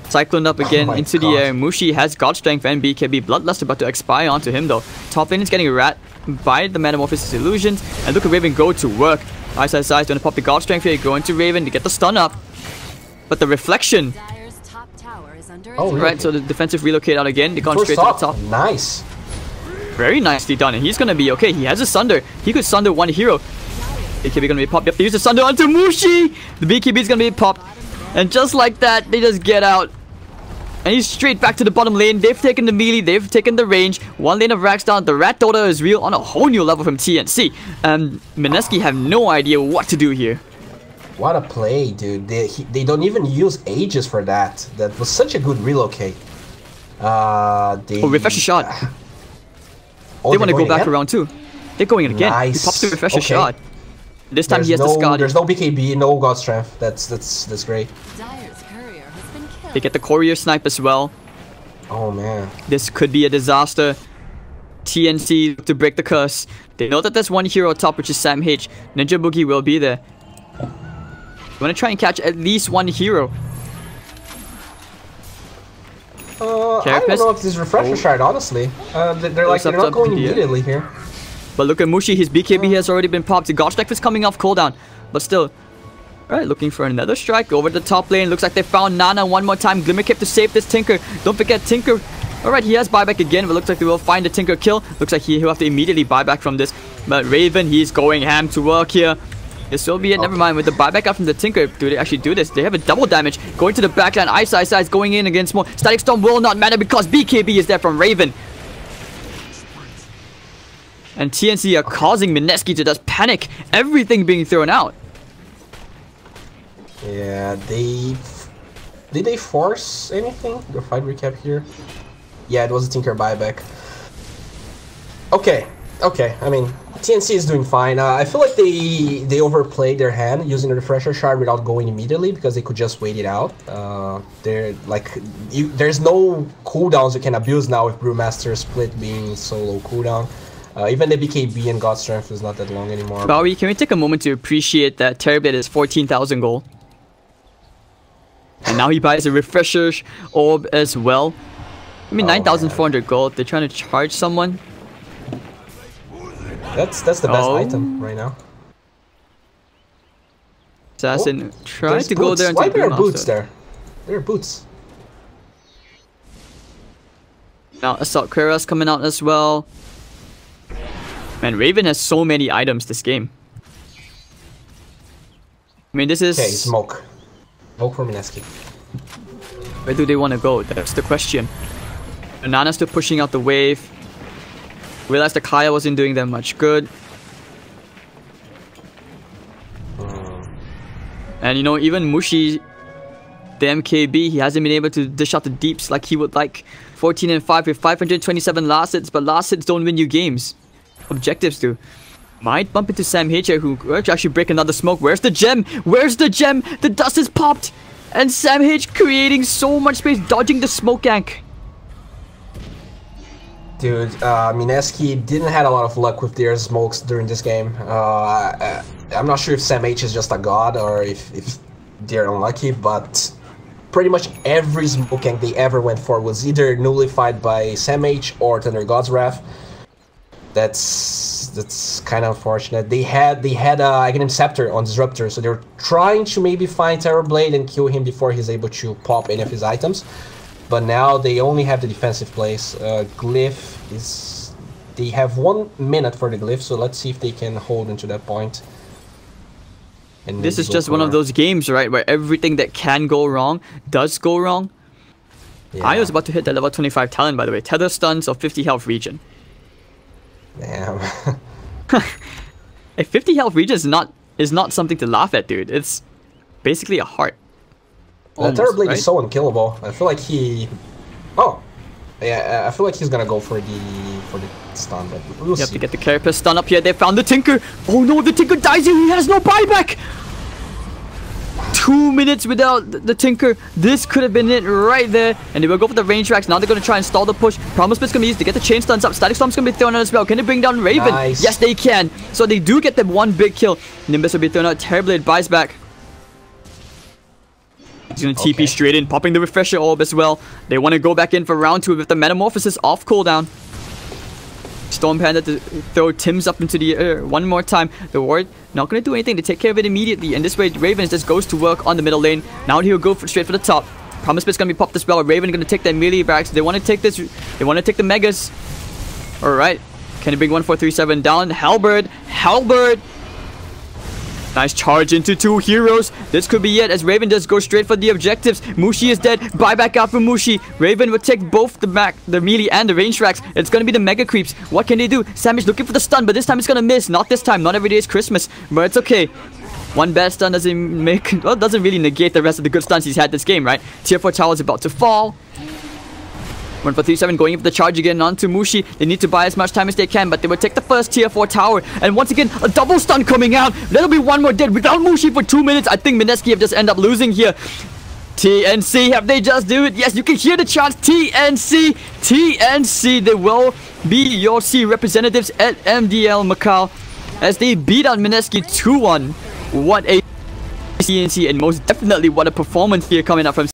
Cycloned up again into the air. Mushi has God Strength and BKB. Bloodlust about to expire onto him though. Top lane is getting rat by the Metamorphosis Illusions. And look at Raven go to work. Ice going to pop the God Strength here. Going to Raven to get the stun up. But the reflection. Dire's top tower is under attack. Right, so the defensive relocate out again. They're going straight to the top. Nice. Very nicely done. And he's going to be okay. He has a Sunder. He could Sunder one hero. BKB going to be popped. Yep, they use the Sunder onto Mushi. The BKB is going to be popped. And just like that, they just get out. And he's straight back to the bottom lane. They've taken the melee, they've taken the range. 1 lane of Rax down. The Rat Dota is real on a whole new level from TNC. And Mineski have no idea what to do here. What a play, dude. They don't even use Aegis for that. That was such a good relocate. Refresher shot. They want to go back around too. They're going in again. Nice. He pops the refresher shot. This time he has the Scotty. There's no BKB, no God Strength. That's great. They get the courier snipe as well. Oh man. This could be a disaster. TNC to break the curse. They know that there's 1 hero top, which is Sam H. Ninja Boogie will be there. You want to try and catch at least 1 hero. I don't know if this refresher shard, honestly. They're not going immediately here. But look at Mushi, his BKB has already been popped. The God Strike is coming off cooldown. But still. Alright, looking for another strike over the top lane. Looks like they found Nana one more time. Glimmer Cape to save this Tinker. Don't forget Tinker. Alright, he has buyback again, but looks like they will find the Tinker kill. Looks like he'll have to immediately buy back from this. But Raven, he's going ham to work here. This will be it. Never mind. With the buyback up from the Tinker, do they actually do this? They have a double damage. Going to the backline. Ice is going in against more. Static Storm will not matter because BKB is there from Raven. And TNC are causing Mineski to just panic. Everything being thrown out. Yeah, did they force anything? The fight recap here? Yeah, it was a Tinker buyback. Okay. I mean, TNC is doing fine. I feel like they overplayed their hand using the refresher shard without going immediately because they could just wait it out. There's no cooldowns you can abuse now with Brewmaster split being so low cooldown. Even the BKB and God Strength is not that long anymore. Bowie, can we take a moment to appreciate that Terrorblade is 14,000 gold? And now he buys a refresher orb as well. I mean, 9,400 gold. They're trying to charge someone. That's the best item right now. Assassin tried to go there and why take there are Green boots Monster. there? There are boots. Now Assault Cuirass coming out as well. Man, Raven has so many items this game. I mean, this is... Okay, smoke. Smoke for Mineski. Where do they want to go? That's the question. Banana's still pushing out the wave. Realized the Kaya wasn't doing them much good. And you know, even Mushi, the MKB, he hasn't been able to dish out the deeps like he would like. 14 and 5 with 527 last hits, but last hits don't win you games. Objectives do. Might bump into Sam H here, who could actually break another smoke. Where's the gem? Where's the gem? The dust is popped! And Sam H creating so much space, dodging the smoke gank. Dude, Mineski didn't have a lot of luck with their smokes during this game. I'm not sure if Sam H is just a god or if they're unlucky, but pretty much every smoke gank they ever went for was either nullified by Sam H or Thunder God's Wrath. That's kind of unfortunate. They had Aghanim Scepter on Disruptor, so they're trying to maybe find Terrorblade and kill him before he's able to pop any of his items. But now they only have the defensive plays. Glyph is... They have 1 minute for the Glyph, so let's see if they can hold into that point. And this is just one of those games, right, where everything that can go wrong does go wrong. Yeah. I was about to hit the level 25 talent, by the way. Tether stuns of 50 health region. Damn. A 50 health region is not something to laugh at, dude. It's basically a heart. Almost, Terrorblade is so unkillable. I feel like he... Oh! Yeah, I feel like he's gonna go for the stun, but we'll see. To get the Carapace stun up here. They found the Tinker. Oh no, the Tinker dies here. He has no buyback. 2 minutes without the Tinker. This could have been it right there. And they will go for the range tracks. Now they're going to try and stall the push. Promise Bit's going to be used to get the chain stuns up. Static Storm's going to be thrown out as well. Can they bring down Raven? Nice. Yes, they can. So they do get them one big kill. Nimbus will be thrown out. Terrorblade buys back. He's going to TP straight in, popping the Refresher Orb as well. They want to go back in for round 2 with the Metamorphosis off cooldown. Storm Panda to throw Tim's up into the air one more time. The Ward not going to do anything to take care of it immediately. And this way, Raven just goes to work on the middle lane. Now he'll go straight for the top. Promise Bit's going to be popped as well. Raven going to take their melee barracks. They want to take this. They want to take the Megas. Alright. Can he bring 1437 down? Halberd. Nice charge into 2 heroes. This could be it as Raven does go straight for the objectives. Mushi is dead. Buyback out from Mushi. Raven will take both the melee and the range tracks. It's going to be the mega creeps. What can they do? Sam is looking for the stun, but this time it's going to miss. Not this time. Not every day is Christmas. But it's okay. One bad stun doesn't really negate the rest of the good stuns he's had this game, right? Tier 4 tower is about to fall. 1437 going in for the charge again onto Mushi. They need to buy as much time as they can, but they will take the first tier 4 tower. And once again, a double stun coming out. That'll be one more dead without Mushi for 2 minutes. I think Mineski have just end up losing here. TNC, have they just do it? Yes, you can hear the chants. TNC, they will be your C representatives at MDL Macau as they beat out Mineski 2-1. What a TNC, and most definitely what a performance here coming up from